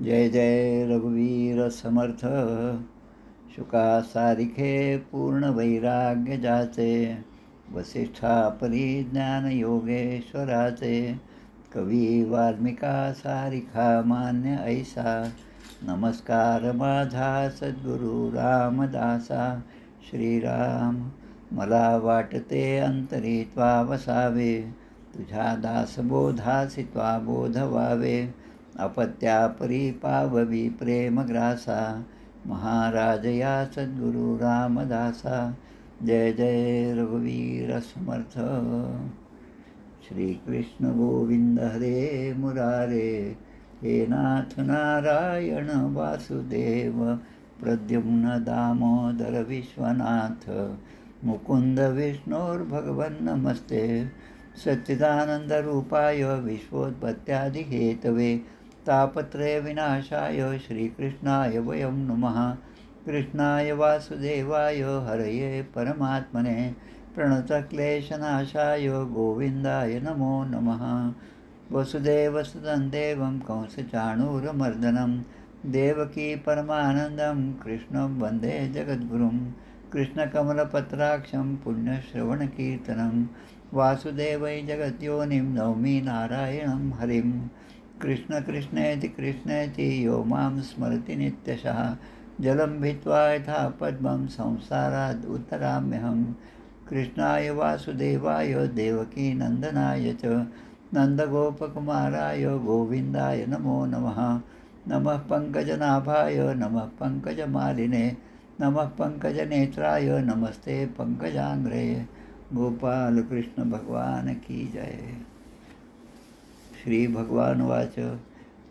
जय जय रघुवीर समर्थ. शुका सारिखे पूर्ण वैराग्य जाचे, वसिष्ठा परिज्ञान योगेश्वराचे. कवी वाल्मिका सारिखा मान्य ऐसा, नमस्कार माझा सद्गुरु रामदासा. श्रीराम, मला वाटते अंतरी त्वा वसावे, तुझ्या दासबोधासी त्वा बोध व्हावे. अपत्यापरी पाववी प्रेमग्रासा, महाराज या सद्गुरु रामदासा. जय जय रघुवीर समर्थ. श्रीकृष्ण गोविंद हरे मुरारे, हे नाथ नारायण वासुदेव. प्रद्युम्न दामोदर विश्वनाथ, मुकुंद विष्णोर्भगवन् नमस्ते. सच्चिदानंदरूपाय विश्वोत्पत्त्यादिहेतवे, तापत्रय विनाशाय श्रीकृष्णाय वयं नमः. कृष्णाय वासुदेवाय हरये परमात्मने, प्रणतक्लेशनाशाय गोविंदाय नमो नमः. वसुदेवसुतं देवं कंसचाणूरमर्दनं, देवकी परमानन्दं कृष्णं वन्दे जगद्गुरुं. कृष्णकमलपत्राक्षं पुण्यश्रवणकीर्तनं, वासुदेवै जगद्योनिं नौमि नारायणं हरिं. कृष्ण कृष्णेति कृष्णेति यो मां स्मरति नित्यशः, जलं भित्त्वा यथा पद्मं संसारात् उत्तराम्यहं. कृष्णाय वासुदेवाय देवकी नन्दनाय च, नन्दगोपकुमाराय गोविन्दाय नमो नमः. नमः पङ्कजनाभाय नमः पङ्कजमालिने, नमः पङ्कजनेत्राय नमस्ते पङ्कजाङ्घ्रे. गोपाल कृष्ण भगवान की जय. श्री भगवान वाच,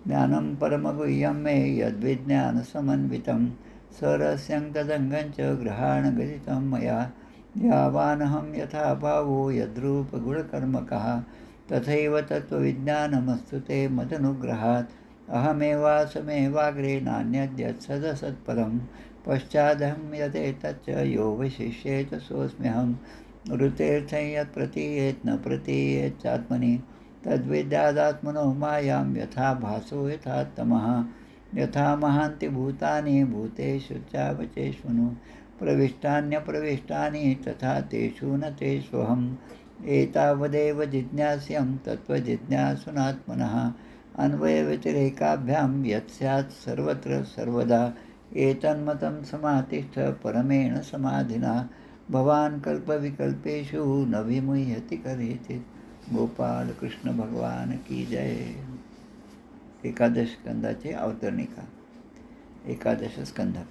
ज्ञानं परमगुह्यं मे यद्विज्ञानसमन्वितं, सरस्यं तदङ्गं च ग्रहाणगदितं मया. यावानहं यथा भावो यद्रूपगुणकर्मकः, तथैव तत्त्वविज्ञानमस्तु ते मदनुग्रहात्. अहमेवासमेवाग्रे नान्यद्यत्सदसत्परं, पश्चादहं यदेतच्च यो वशिष्येत सोऽस्म्यहं. ऋतेऽर्थं यत् प्रतीयेत् न प्रतीयेच्चात्मनि, तद्विद्यादात्मनो मायां यथा भासो यथा तमः. यथा महान्ति भूतानि भूतेषु चावचेष्वनु, प्रविष्टान्यप्रविष्टानि तथा तेषु न तेष्वहम्. एतावदेव जिज्ञास्यं तत्त्वजिज्ञासुनात्मनः, अन्वयव्यतिरेकाभ्यां यत् स्यात् सर्वत्र सर्वदा. एतन्मतं समातिष्ठ परमेण समाधिना, भवान् कल्पविकल्पेषु न विमुह्यति कदाचित्. गोपाल कृष्ण भगवान की जय. एकादश स्कंदाचे अवतरणिका. एकादश स्कंद.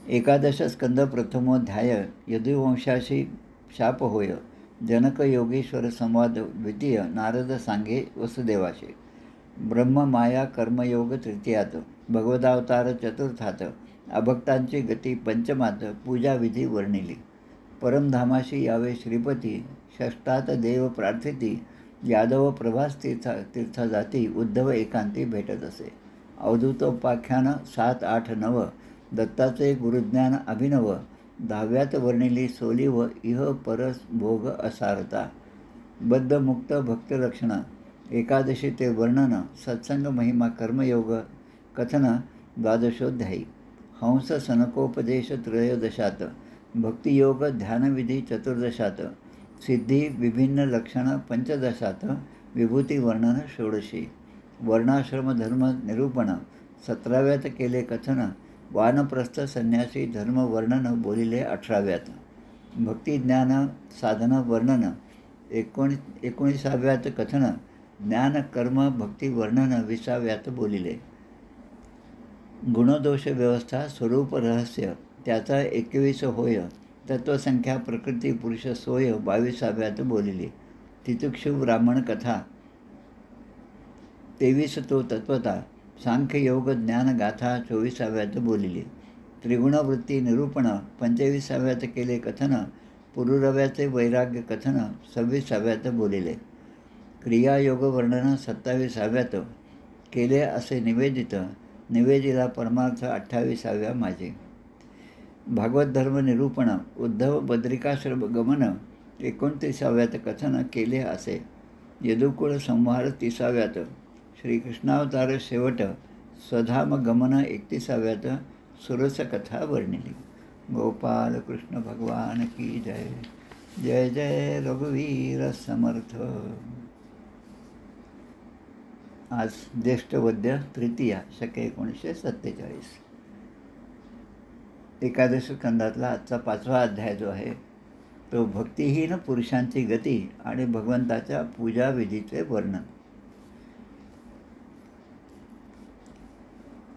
एकादश स्कंद प्रथमोध्याय. यदुवंशाशी शाप होय. जनक योगेश्वर संवाद द्वितीय. नारद सांगे वसुदेवाशे. ब्रह्म माया कर्मयोग तृतीयात. भगवदावतार चतुर्थात. अभक्तांची गती पंचमात. पूजाविधी वर्णिली. परमधामाशी यावे श्रीपती. षष्ठात देव प्रार्थिती. यादव प्रभास तीर्थ जाती. उद्धव एकांती भेटत असे. अवधूतोपाख्यान 7, 8, 9. दत्ताचे गुरुज्ञान अभिनव. 10व्यात वर्णिली सोली व इह परस भोग असारता. बद्धमुक्त भक्तलक्षण. एकादशी ते वर्णन. सत्संग महिमा कर्मयोग कथन 12ोध्यायी. हंस सनकोपदेश त्रयोदशात. भक्तियोग ध्यानविधी चतुर्दशात. सिद्धी विभिन्न लक्षण पंचदशात. विभूती वर्णन षोडशी. वर्णाश्रम धर्म निरूपण 17व्यात केले कथन. वानप्रस्थ संन्यासी धर्म वर्णन बोलिले 18व्यात. भक्तिज्ञान साधन वर्णन 19व्यात कथन. ज्ञान कर्म भक्ती वर्णन 20व्यात बोलिले. गुणदोष व्यवस्था स्वरूप रहस्य त्याचा 21 होय. तत्वसंख्या प्रकृती पुरुष सोय 22व्यात बोलिली. तितिक्षु ब्राह्मण कथा 23 तो तत्वता. सांख्ययोग ज्ञान गाथा 24व्यात बोलिली. त्रिगुणवृत्ती निरूपण 25व्यात केले कथन. पुरुरव्याचे वैराग्य कथन 26व्यात बोलिले. क्रियायोग वर्णन 27व्यात केले असे निवेदित. निवेदिला परमार्थ 28व्या माझे. भागवत धर्म निरूपण उद्धव बद्रिकाश्रम गमन 29व्यात कथन केले असे. यदुकुळ संहार 30व्यात. श्रीकृष्णावतार शेवट स्वधाम गमन 31व्यात सुरस कथा वर्णिली. गोपाल कृष्ण भगवान की जय. जय जय रघुवीर समर्थ. आज ज्येष्ठ वद्य तृतीया शके 1947. एकादश स्कंदातला आजचा 5वा अध्याय जो आहे तो भक्तिहीन पुरुषांची गती आणि भगवंताच्या पूजाविधीचे वर्णन.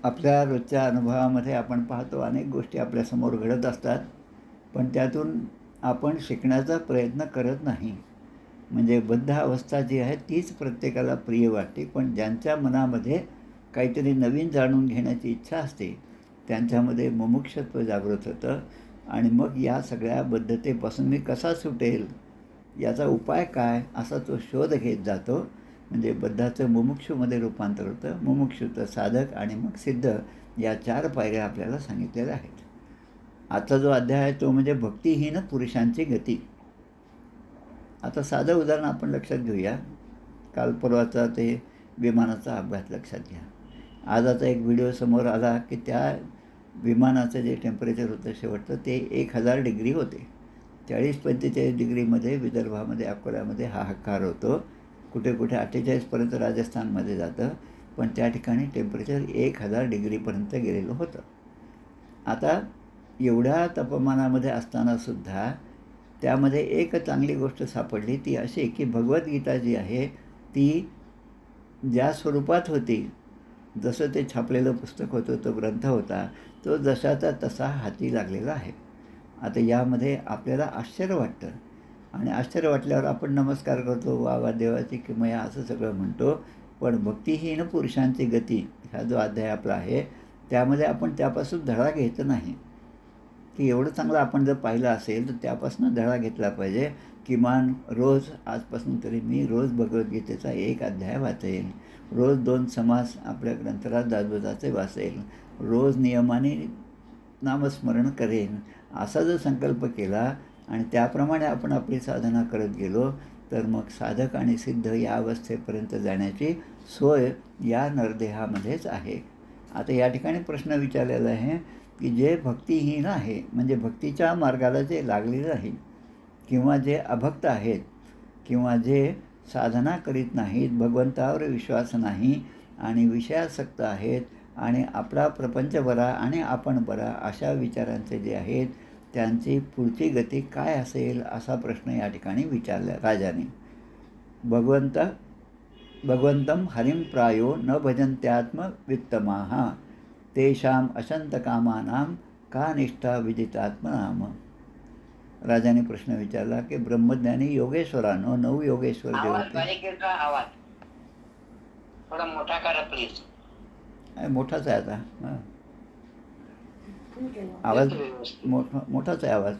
आपल्या रोजच्या अनुभवामध्ये आपण पाहतो अनेक गोष्टी आपल्यासमोर घडत असतात, पण त्यातून आपण शिकण्याचा प्रयत्न करत नाही. म्हणजे बद्ध अवस्था जी आहे तीच प्रत्येकाला प्रिय वाटते, पण ज्यांच्या मनामध्ये काहीतरी नवीन जाणून घेण्याची इच्छा असते त्यांच्यामध्ये मुमुक्षत्व जागृत होतं आणि मग या सगळ्या बद्धतेपासून मी कसा सुटेल, याचा उपाय काय, असा तो शोध घेत जातो. म्हणजे बद्धाचं मुमुक्षूमध्ये रूपांतर होतं. मुमुक्षुचं साधक आणि मग सिद्ध या 4 पायऱ्या आपल्याला सांगितलेल्या आहेत. आजचा जो अध्याय आहे तो म्हणजे भक्तिहीन पुरुषांची गती. आता साधं उदाहरण आपण लक्षात घेऊया. काल परवाचा ते विमानाचा अपघात लक्षात घ्या. आज आता एक व्हिडिओ समोर आला की त्या विमानाचं जे टेम्परेचर होतं शेवटचं ते 1000 डिग्री होते. 40-45 डिग्रीमध्ये विदर्भामध्ये अकोल्यामध्ये हाहाकार होतो. कुठे कुठे 48पर्यंत राजस्थानमध्ये जातं, पण त्या ठिकाणी टेम्परेचर 1000 डिग्रीपर्यंत गेलेलं होतं. आता एवढ्या तापमानामध्ये असतानासुद्धा त्यामध्ये एक चांगली गोष्ट सापडली, ती अशी की भगवद्गीता जी आहे ती ज्या स्वरूपात होती, जसं ते छापलेलं पुस्तक होतं, तो ग्रंथ होता, तो जशाचा तसा हाती लागलेला आहे. आता यामध्ये आपल्याला आश्चर्य वाटतं आणि आश्चर्य वाटल्यावर आपण नमस्कार करतो, वा वा देवाची किमया असं सगळं म्हणतो. पण भक्तिहीन पुरुषांची गती हा जो अध्याय आपला आहे त्यामध्ये आपण त्यापासून धडा घ्यायचा नाही की एवढं चांगलं आपण जर पाहिलं असेल तर त्यापासून धडा घेतला पाहिजे. किमान रोज आजपासून तरी मी रोज भगवद्गीतेचा 1 अध्याय वाचेल, रोज 2 समास आपल्या ग्रंथराज दासबोधाचे वाचेल, रोज नियमाने नामस्मरण करेन, असा जर संकल्प केला आणि त्याप्रमाणे आपण आपली साधना करत गेलो तर मग साधक आणि सिद्ध या अवस्थेपर्यंत जाण्याची सोय या नरदेहामध्येच आहे. आता या ठिकाणी प्रश्न विचारलेला आहे की जे भक्तिहीन आहे, म्हणजे भक्तीच्या मार्गाला जे लागलेलं आहे, किंवा जे अभक्त आहेत, किंवा जे साधना करीत नाहीत, भगवंतावर विश्वास नाही आणि विषयासक्त आहेत आणि आपला प्रपंच बरा आणि आपण बरा अशा विचारांचे जे आहेत त्यांची पुढची गती काय असेल असा प्रश्न या ठिकाणी विचारला राजाने. भगवंतं हरिं प्रायो न भजन्त्यात्म वित्तमाः तेषां अशंतकामानां का निष्ठा विदितात्मनाम. राजाने प्रश्न विचारला की ब्रह्मज्ञानी योगेश्वरांनो, 9 योगेश्वर जे होते. आवाज थोडा मोठा करा प्लीज. मोठाच आहे आता. आवाज मोठाच आहे आवाज.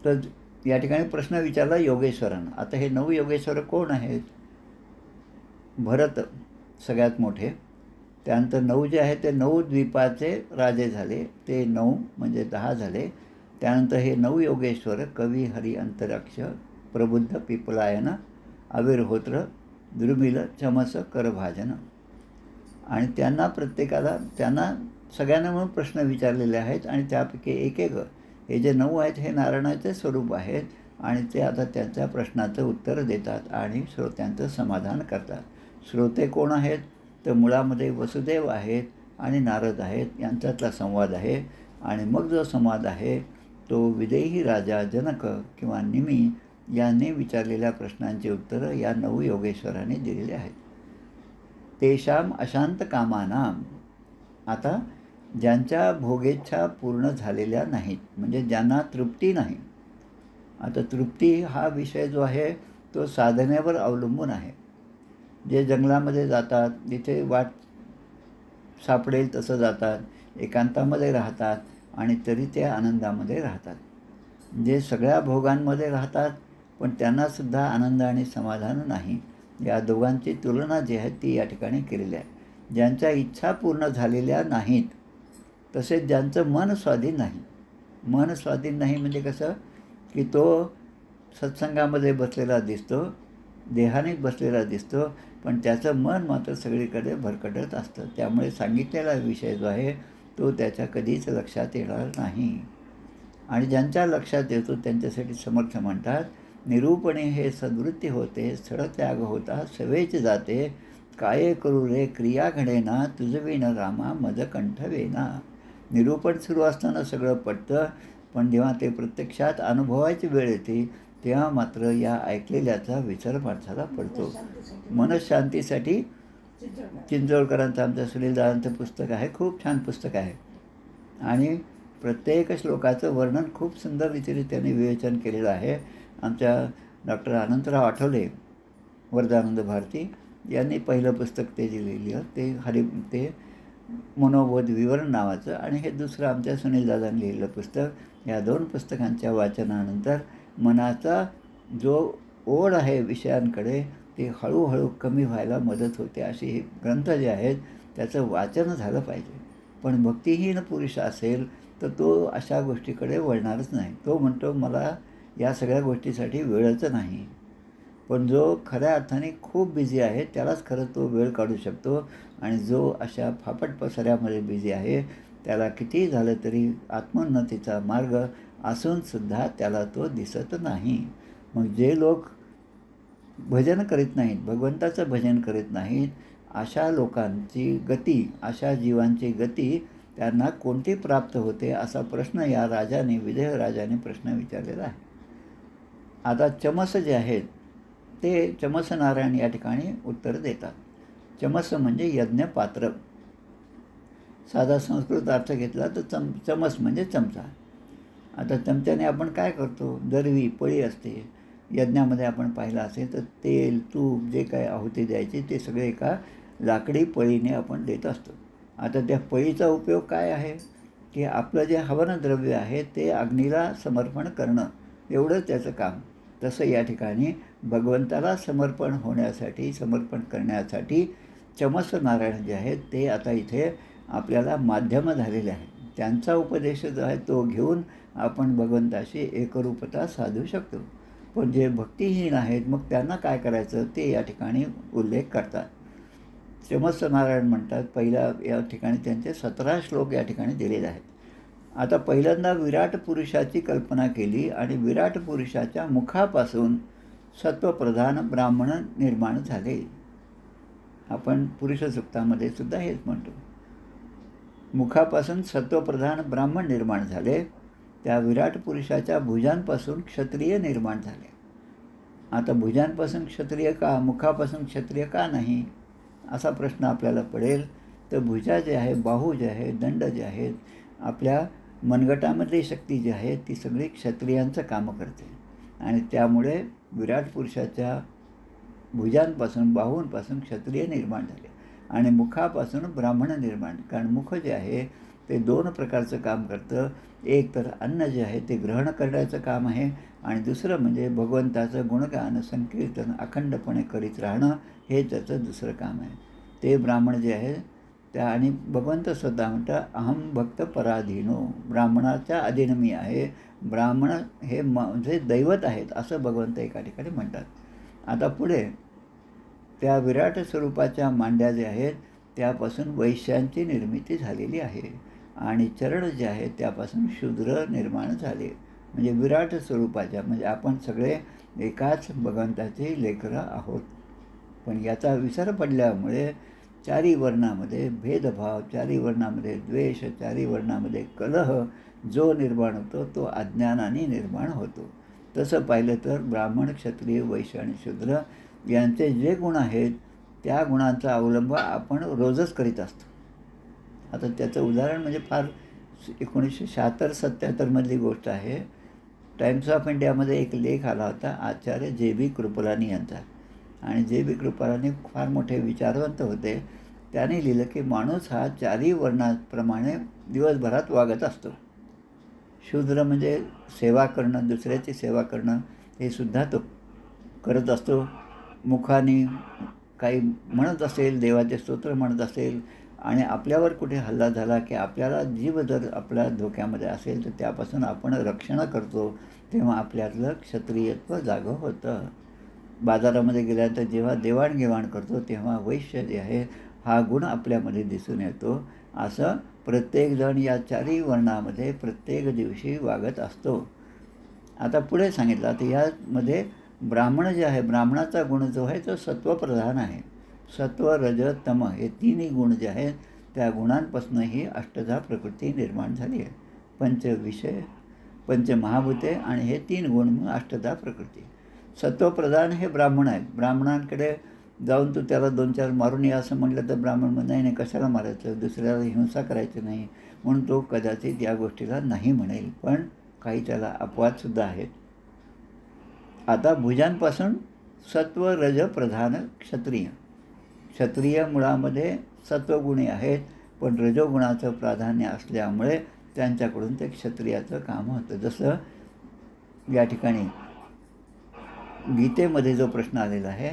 तर या ठिकाणी प्रश्न विचारला योगेश्वरांना. आता हे 9 योगेश्वर कोण आहेत? भरत सगळ्यात मोठे, त्यानंतर 9 जे आहेत ते 9 द्वीपाचे राजे झाले, ते 9 म्हणजे 10 झाले. त्यानंतर हे 9 योगेश्वर कवी, हरी, अंतराक्ष, प्रबुद्ध, पिपलायन, अविर्होत्र, द्रुमिल, चमस, करभाजन. आणि त्यांना प्रत्येकाला त्यांना सगळ्यांना म्हणून प्रश्न विचारलेले आहेत आणि त्यापैकी एक हे जे 9 आहेत हे नारायणाचे स्वरूप आहेत आणि ते आता त्यांच्या प्रश्नाचं उत्तर देतात आणि श्रोत्यांचं समाधान करतात. श्रोते कोण आहेत? तर मुळामध्ये वसुदेव आहेत आणि नारद आहेत, यांच्यातला संवाद आहे. आणि मग जो संवाद आहे तो विदेही राजा जनक किंवा निमी यांनी विचारलेल्या प्रश्नांची उत्तरं या 9 योगेश्वरांनी दिलेली आहेत. तेषाम अशांत कामानाम. आता ज्यांच्या भोगेच्छा पूर्ण झालेल्या नाहीत, म्हणजे ज्यांना तृप्ती नाही. आता तृप्ती हा विषय जो आहे तो साधनेवर अवलंबून आहे. जे जंगलामध्ये जातात, जिथे वाट सापडेल तसं जातात, एकांतामध्ये राहतात आणि तरी ते आनंदामध्ये राहतात. जे सगळ्या भोगांमध्ये राहतात पण त्यांनासुद्धा आनंद आणि समाधान नाही. या दोघांची तुलना जी आहे ती या ठिकाणी केलेली आहे. ज्यांच्या इच्छा पूर्ण झालेल्या नाहीत, तसेच ज्यांचं मन स्वाधीन नाही. मन स्वाधीन नाही म्हणजे कसं की तो सत्संगामध्ये बसलेला दिसतो, देहानेच बसलेला दिसतो, पण त्याचं मन मात्र सगळीकडे भरकटत असतं. त्यामुळे सांगितलेला विषय जो आहे तो त्याच्या कधीच लक्षात येणार नाही. आणि ज्यांच्या लक्षात येतो त्यांच्यासाठी समर्थ म्हणतात, निरूपणे हे सद्वृत्ती होते, स्थळ त्याग होता सवेच जाते, काय करू रे क्रिया घडेना, तुझविन रामा मज कंठवेना. निरूपण सुरू असताना सगळं पटतं, पण जेव्हा ते प्रत्यक्षात अनुभवायची वेळ येते तेव्हा मात्र या ऐकलेल्याचा विसर माणसाला पडतो. मनशांतीसाठी चिंचोळकरांचं, आमच्या सुनीलदादांचं पुस्तक आहे, खूप छान पुस्तक आहे. आणि प्रत्येक श्लोकाचं वर्णन खूप सुंदर रीतीने त्यांनी विवेचन केलेलं आहे. आमच्या डॉक्टर अनंतराव आठवले, वरदानंद भारती यांनी पहिलं पुस्तक ते जे लिहिलं ते मनोबोध विवरण नावाचं, आणि हे दुसरं आमच्या सुनीलदादांनी लिहिलेलं पुस्तक. या 2 पुस्तकांच्या वाचनानंतर मनाचा जो ओढ आहे विषयांकडे ते हळूहळू कमी व्हायला मदत होते. असे हे ग्रंथ जे आहेत त्याचं वाचन झालं पाहिजे. पण भक्तिहीन पुरुष असेल तर तो अशा गोष्टीकडे वळणारच नाही. तो म्हणतो मला या सगळ्या गोष्टीसाठी वेळच नाही. पण जो खऱ्या अर्थाने खूप बिझी आहे त्यालाच खरं तो वेळ काढू शकतो, आणि जो अशा फापट पसाऱ्यामध्ये बिझी आहे त्याला कितीही झालं तरी आत्मोन्नतीचा मार्ग असूनसुद्धा त्याला तो दिसत नाही. मग जे लोक भजन करीत नाहीत, भगवंताचं भजन करीत नाहीत, अशा लोकांची गती, अशा जीवांची गती त्यांना कोणती प्राप्त होते असा प्रश्न या राजाने, विदेह राजाने प्रश्न विचारलेला आहे. आता चमस जे आहेत ते चमस नारायण या ठिकाणी उत्तर देतात. चमस म्हणजे यज्ञपात्र. साधा संस्कृत अर्थ घेतला तर चमस म्हणजे चमचा. आता चमच्याने आपण काय करतो, दरवी पळी असते. यज्ञामध्ये आपण पाहिलं असेल तर तेल, तूप जे काय आहुती द्यायची ते सगळे एका लाकडी पळीने आपण देत असतो. आता त्या पळीचा उपयोग काय आहे की आपलं जे हवनद्रव्य आहे ते अग्नीला समर्पण करणं, एवढंच त्याचं काम. तसं या ठिकाणी भगवंताला समर्पण करण्यासाठी चमस नारायण जे आहेत ते आता इथे आपल्याला माध्यम झालेले आहे. त्यांचा उपदेश जो आहे तो घेऊन आपण भगवंताशी एकरूपता साधू शकतो. पण जे भक्तिहीन आहेत मग त्यांना काय करायचं ते या ठिकाणी उल्लेख करतात. चमस नारायण म्हणतात, पहिल्या या ठिकाणी त्यांचे 17 श्लोक या ठिकाणी दिलेले आहेत. आता पहिल्यांदा विराट पुरुषाची कल्पना केली आणि विराट पुरुषाच्या मुखापासून सत्वप्रधान ब्राह्मण निर्माण झाले. आपण पुरुष सूक्तामध्ये सुद्धा हेच म्हणतो. मुखापासून सत्वप्रधान ब्राह्मण निर्माण झाले. त्या विराट पुरुषाच्या भुजांपासून क्षत्रिय निर्माण झाले. आता भुजांपासून क्षत्रिय का, मुखापासून क्षत्रिय का नाही असा प्रश्न आपल्याला पडेल. तर भुजा जे आहे, बाहू जे आहे, दंड जे आहेत, आपल्या मनगटामधली शक्ती जी आहे ती सगळी क्षत्रियांचं कामं करते. आणि त्यामुळे विराट पुरुषाच्या भुजांपासून, बाहूंपासून क्षत्रिय निर्माण झाले आणि मुखापासून ब्राह्मण निर्माण. कारण मुख जे आहे ते 2 प्रकारचं काम करतं. एक तर अन्न जे आहे ते ग्रहण करण्याचं काम आहे, आणि दुसरं म्हणजे भगवंताचं गुणगान संकीर्तन अखंडपणे करीत राहणं, हे त्याचं दुसरं काम आहे. ते ब्राह्मण जे आहे त्या, आणि भगवंत स्वतः म्हणतात अहम भक्त पराधीनो, ब्राह्मणाच्या अधीन मी आहे. ब्राह्मण हे म्हणजे दैवत आहेत असं भगवंत एका ठिकाणी म्हणतात. आता पुढे त्या विराट स्वरूपाच्या मांड्या जे आहेत त्यापासून वैश्यांची निर्मिती झालेली आहे, आणि चरण जे आहेत त्यापासून शूद्र निर्माण झाले. म्हणजे विराट स्वरूपाच्या, म्हणजे आपण सगळे एकाच भगवंताचे लेकरं आहोत. पण याचा विसर पडल्यामुळे 4 वर्णामध्ये भेदभाव, 4 वर्णामध्ये द्वेष, 4 वर्णामध्ये कलह जो निर्माण होतो तो अज्ञानाने निर्माण होतो. तसं पाहिलं तर ब्राह्मण, क्षत्रिय, वैश्य आणि शूद्र यांचे जे गुण आहेत त्या गुणांचा अवलंब आपण रोजच करीत असतो. आता त्याचं उदाहरण म्हणजे फार 1976-77 मधली गोष्ट आहे. टाइम्स ऑफ इंडियामध्ये एक लेख आला होता आचार्य जे.बी. कृपलानी यांचा. आणि जे.बी. कृपलानी फार मोठे विचारवंत होते. त्याने लिहिलं की माणूस हा 4 वर्णाप्रमाणे दिवसभरात वागत असतो. शूद्र म्हणजे सेवा करणं, दुसऱ्याची सेवा करणं, हे सुद्धा तो करत असतो. मुखाने काही म्हणत असेल, देवाचे स्तोत्र म्हणत असेल, आणि आपल्यावर कुठे हल्ला झाला की आपल्याला जीव जर आपल्या धोक्यामध्ये असेल तर त्यापासून आपण रक्षण करतो, तेव्हा आपल्यातलं क्षत्रियत्व जागं होतं. बाजारामध्ये गेल्यानंतर जेव्हा देवाणघेवाण करतो तेव्हा वैश्य जे आहे हा गुण आपल्यामध्ये दिसून येतो. असं प्रत्येकजण या चारही वर्णामध्ये प्रत्येक दिवशी वागत असतो. आता पुढे सांगितलं, आता यामध्ये ब्राह्मण जे आहे, ब्राह्मणाचा गुण जो आहे तो सत्वप्रधान आहे. सत्व, रज, तम हे तिन्ही गुण जे आहेत त्या गुणांपासून ही अष्टधा प्रकृती निर्माण झाली आहे. पंचविषय, पंचमहाभूते आणि हे 3 गुण मग अष्टधा प्रकृती. सत्वप्रधान हे ब्राह्मण आहेत. ब्राह्मणांकडे जाऊन तू त्याला 2-4 मारून ये असं म्हटलं तर ब्राह्मण म्हणून नाही नाही कशाला मारायचं, दुसऱ्याला हिंसा करायची नाही, म्हणून तो कदाचित या गोष्टीला नाही म्हणेल. पण काही त्याला अपवादसुद्धा आहेत. आता भुजांपासून सत्व, रज प्रधान क्षत्रिय. क्षत्रिय मुळामध्ये सत्वगुणी आहेत, पण रजोगुणाचं प्राधान्य असल्यामुळे त्यांच्याकडून ते क्षत्रियाचं काम होतं. जसं या ठिकाणी गीतेमध्ये जो प्रश्न आलेला आहे,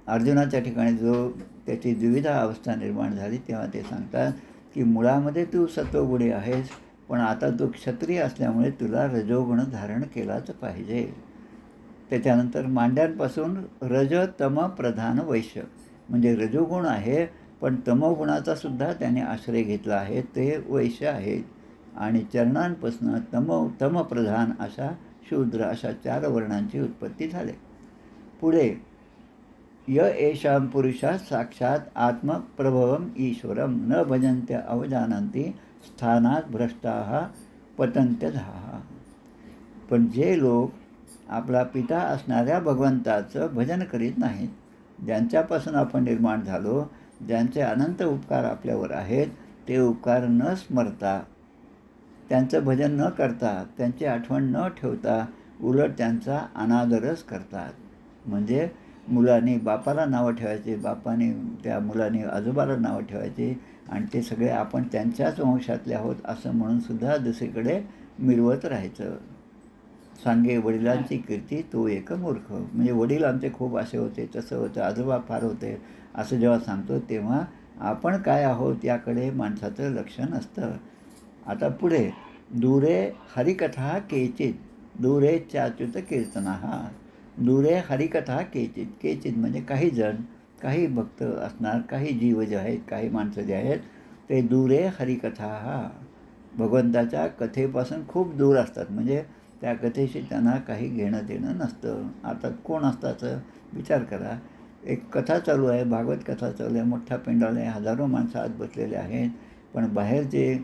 अर्जुनाच्या ठिकाणी जो त्याची द्विविधा अवस्था निर्माण झाली तेव्हा ते सांगतात की मुळामध्ये तू सत्वगुणी आहेस, पण आता तू क्षत्रिय असल्यामुळे तुला रजोगुण धारण केलाच पाहिजे. त्याच्यानंतर मांड्यांपासून रज, तम प्रधान वैश्य. म्हणजे रजोगुण आहे, पण तमोगुणाचा सुद्धा त्याने आश्रय घेतला आहे, ते वैश्य आहेत. आणि चरणांपासून तमप्रधान अशा शूद्र अशा 4 वर्णांची उत्पत्ती झाली. पुढे य एषां पुरुषा साक्षात आत्मप्रभवम ईश्वरम न भजन्त्य अवजानन्ति स्थानात भ्रष्टाः पतन्त्यधाः. पण जे लोक आपला पिता असणाऱ्या भगवंताचं भजन करीत नाहीत, ज्यांच्यापासून आपण निर्माण झालो, ज्यांचे अनंत उपकार आपल्यावर आहेत, ते उपकार न स्मरता, त्यांचं भजन न करता, त्यांची आठवण न ठेवता उलट त्यांचा अनादरच करतात. म्हणजे मुलांनी बापाला नावं ठेवायची, बापाने त्या मुलांनी आजोबाला नावं ठेवायची आणि ते सगळे आपण त्यांच्याच वंशातले आहोत असं म्हणूनसुद्धा दुसरीकडे मिरवत राहायचं. सांगे वडिलांची कीर्ती तो एक मूर्ख. म्हणजे वडील आमचे खूप असे होते, तसं होतं, आजोबा फार होते असं जेव्हा सांगतो तेव्हा आपण काय आहोत याकडे माणसाचं लक्ष नसतं. आता पुढे दूरे हरिकथा केचित दूरे चाच्युत कीर्तनाः. दूरे हरिकथा केचित. केचित म्हणजे काही जण, काही भक्त असणार, काही जीव जे आहेत, काही माणसं जे आहेत ते दूरे हरिकथा भगवंताच्या कथेपासून खूप दूर असतात. म्हणजे त्या कथेशी त्यांना काही घेणं देणं नसतं. आता कोण असताचं विचार करा. एक कथा चालू आहे, भागवत कथा चालू आहे, मोठा पेंडॉल आहे, हजारो माणसं आत बसलेले आहेत, पण बाहेर जे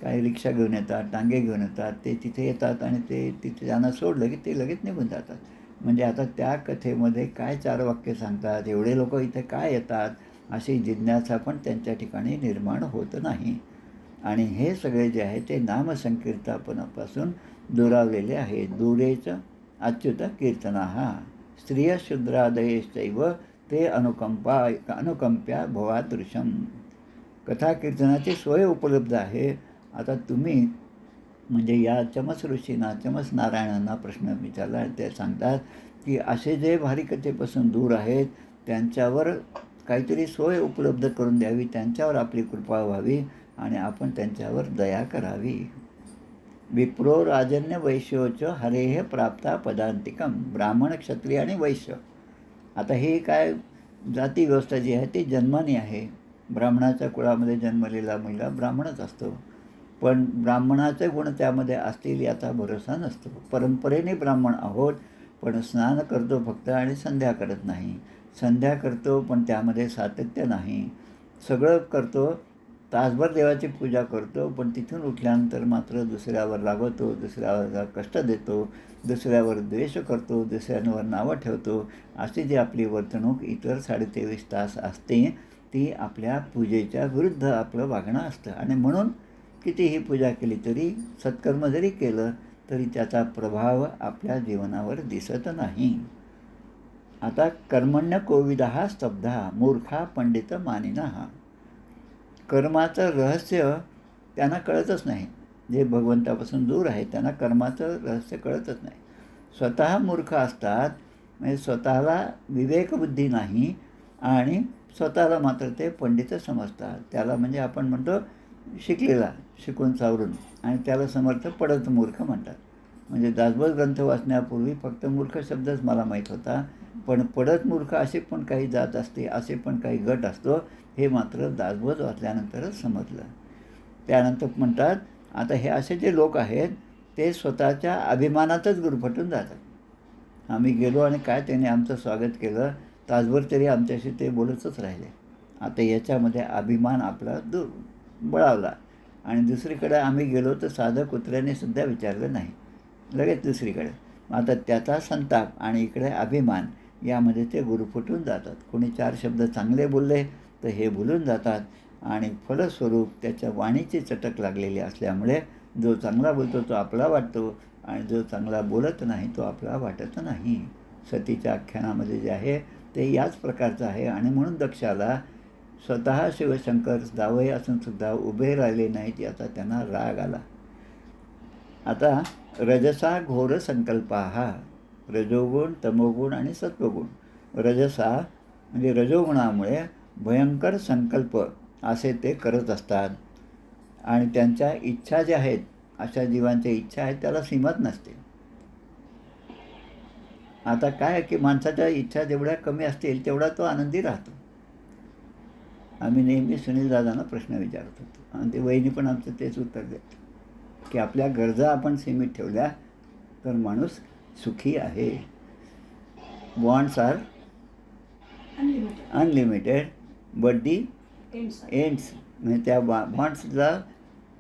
काही रिक्षा घेऊन येतात, टांगे घेऊन येतात, ते तिथे येतात आणि ते तिथे त्यांना सोडलं की ते लगेच निघून जातात. म्हणजे आता त्या कथेमध्ये काय 4 वाक्य सांगतात, एवढे लोक इथे काय येतात, अशी जिज्ञासा पण त्यांच्या ठिकाणी निर्माण होत नाही. आणि हे सगळे जे आहे ते नामसंकीर्तनापासून दुरावलेले आहेत. दूरेच अच्युत कीर्तनाः स्त्रियशूद्रादयश्चैव ते अनुकंप्या भवादृशम. कथा कीर्तनाची सोय उपलब्ध आहे. आता तुम्ही म्हणजे या चमस ऋषींना, चमस नारायणांना प्रश्न विचारला, ते सांगतात की असे जे भारिकथेपासून दूर आहेत त्यांच्यावर काहीतरी सोय उपलब्ध करून द्यावी, त्यांच्यावर आपली कृपा व्हावी आणि आपण त्यांच्यावर दया करावी. विप्रो राजन्य वैश्योच हरेह प्राप्ता पदांतिकम. ब्राह्मण, क्षत्रिय आणि वैश्य. आता हे काय जाती व्यवस्था जी आहे ती जन्माने आहे. ब्राह्मणाच्या कुळामध्ये जन्मलेला मुलगा ब्राह्मणच असतो, पण ब्राह्मणाचे गुण त्यामध्ये असतील याचा भरोसा नसतो. परंपरेने ब्राह्मण आहोत, पण स्नान करतो फक्त आणि संध्या करत नाही. संध्या करतो पण त्यामध्ये सातत्य नाही. सगळं करतो, तासभर देवाची पूजा करतो, पण तिथून उठल्यानंतर मात्र दुसऱ्यावर रागवतो, दुसऱ्यावर कष्ट देतो, दुसऱ्यावर द्वेष करतो, दुसऱ्यांवर नावं ठेवतो. अशी जी आपली वर्तणूक इतर 23.5 तास असते ती आपल्या पूजेच्या विरुद्ध आपलं वागणं असतं. आणि म्हणून कितीही पूजा केली तरी, सत्कर्म जरी केलं तरी त्याचा प्रभाव आपल्या जीवनावर दिसत नाही. आता कर्मण्य कोविदः स्तब्धा मूर्खा पंडित मानिनः. कर्माचं रहस्य त्यांना कळतच नाही. जे भगवंतापासून दूर आहे त्यांना कर्माचं रहस्य कळतच नाही. स्वतः मूर्ख असतात, म्हणजे स्वतःला विवेकबुद्धी नाही आणि स्वतःला मात्र ते पंडित समजतात. त्याला म्हणजे आपण म्हणतो शिकलेला, शिकून सावरून, आणि त्याला समर्थ पडत मूर्ख म्हणतात. म्हणजे दासबोध ग्रंथ वाचण्यापूर्वी फक्त मूर्ख शब्दच मला माहीत होता, पण पडत मूर्ख असे पण काही जात असते, असे पण काही गट असतो, हे मात्र दासबोध वाचल्यानंतरच समजलं. त्यानंतर म्हणतात, आता हे असे जे लोक आहेत ते स्वतःच्या अभिमानातच गुरफटून जातात. आम्ही गेलो आणि काय त्याने आमचं स्वागत केलं, तासभर तरी आमच्याशी ते बोलतच राहिले. आता याच्यामध्ये अभिमान आपला बळावला. आणि दुसरीकडे आम्ही गेलो तर साधं कुत्र्याने सुद्धा विचारलं नाही, लगेच दुसरीकडे. आता त्याचा संताप आणि इकडे अभिमान यामध्ये ते गुरफटून जातात. कोणी 4 शब्द चांगले बोलले तर हे भुलून जातात आणि फलस्वरूप त्याच्या वाणीची चटक लागलेली असल्यामुळे जो चांगला बोलतो तो आपला वाटतो आणि जो चांगला बोलत नाही तो आपला वाटत नाही. सतीच्या आख्यानामध्ये जे आहे ते याच प्रकारचं आहे. आणि म्हणून दक्षाला स्वतः शिवशंकर जावई असून सुद्धा उभे राहिले नाहीत याचा त्यांना राग आला. आता रजसा घोर संकल्पा हा रजोगुण, तमोगुण आणि सत्वगुण. रजसा म्हणजे रजोगुणामुळे भयंकर संकल्प असे ते करत असतात आणि त्यांच्या इच्छा ज्या आहेत, अशा जीवांच्या इच्छा आहेत त्याला सीमाच नसते. आता काय आहे की माणसाच्या इच्छा जेवढ्या कमी असतील तेवढा तो आनंदी राहतो. आम्ही नेहमी सुनील दादांना प्रश्न विचारत होतो आणि ते वहिनी पण आमचं तेच उत्तर देत की आपल्या गरजा आपण सीमित ठेवल्या तर माणूस सुखी आहे. Wants are unlimited but the ends म्हणजे त्या वॉन्ट्सला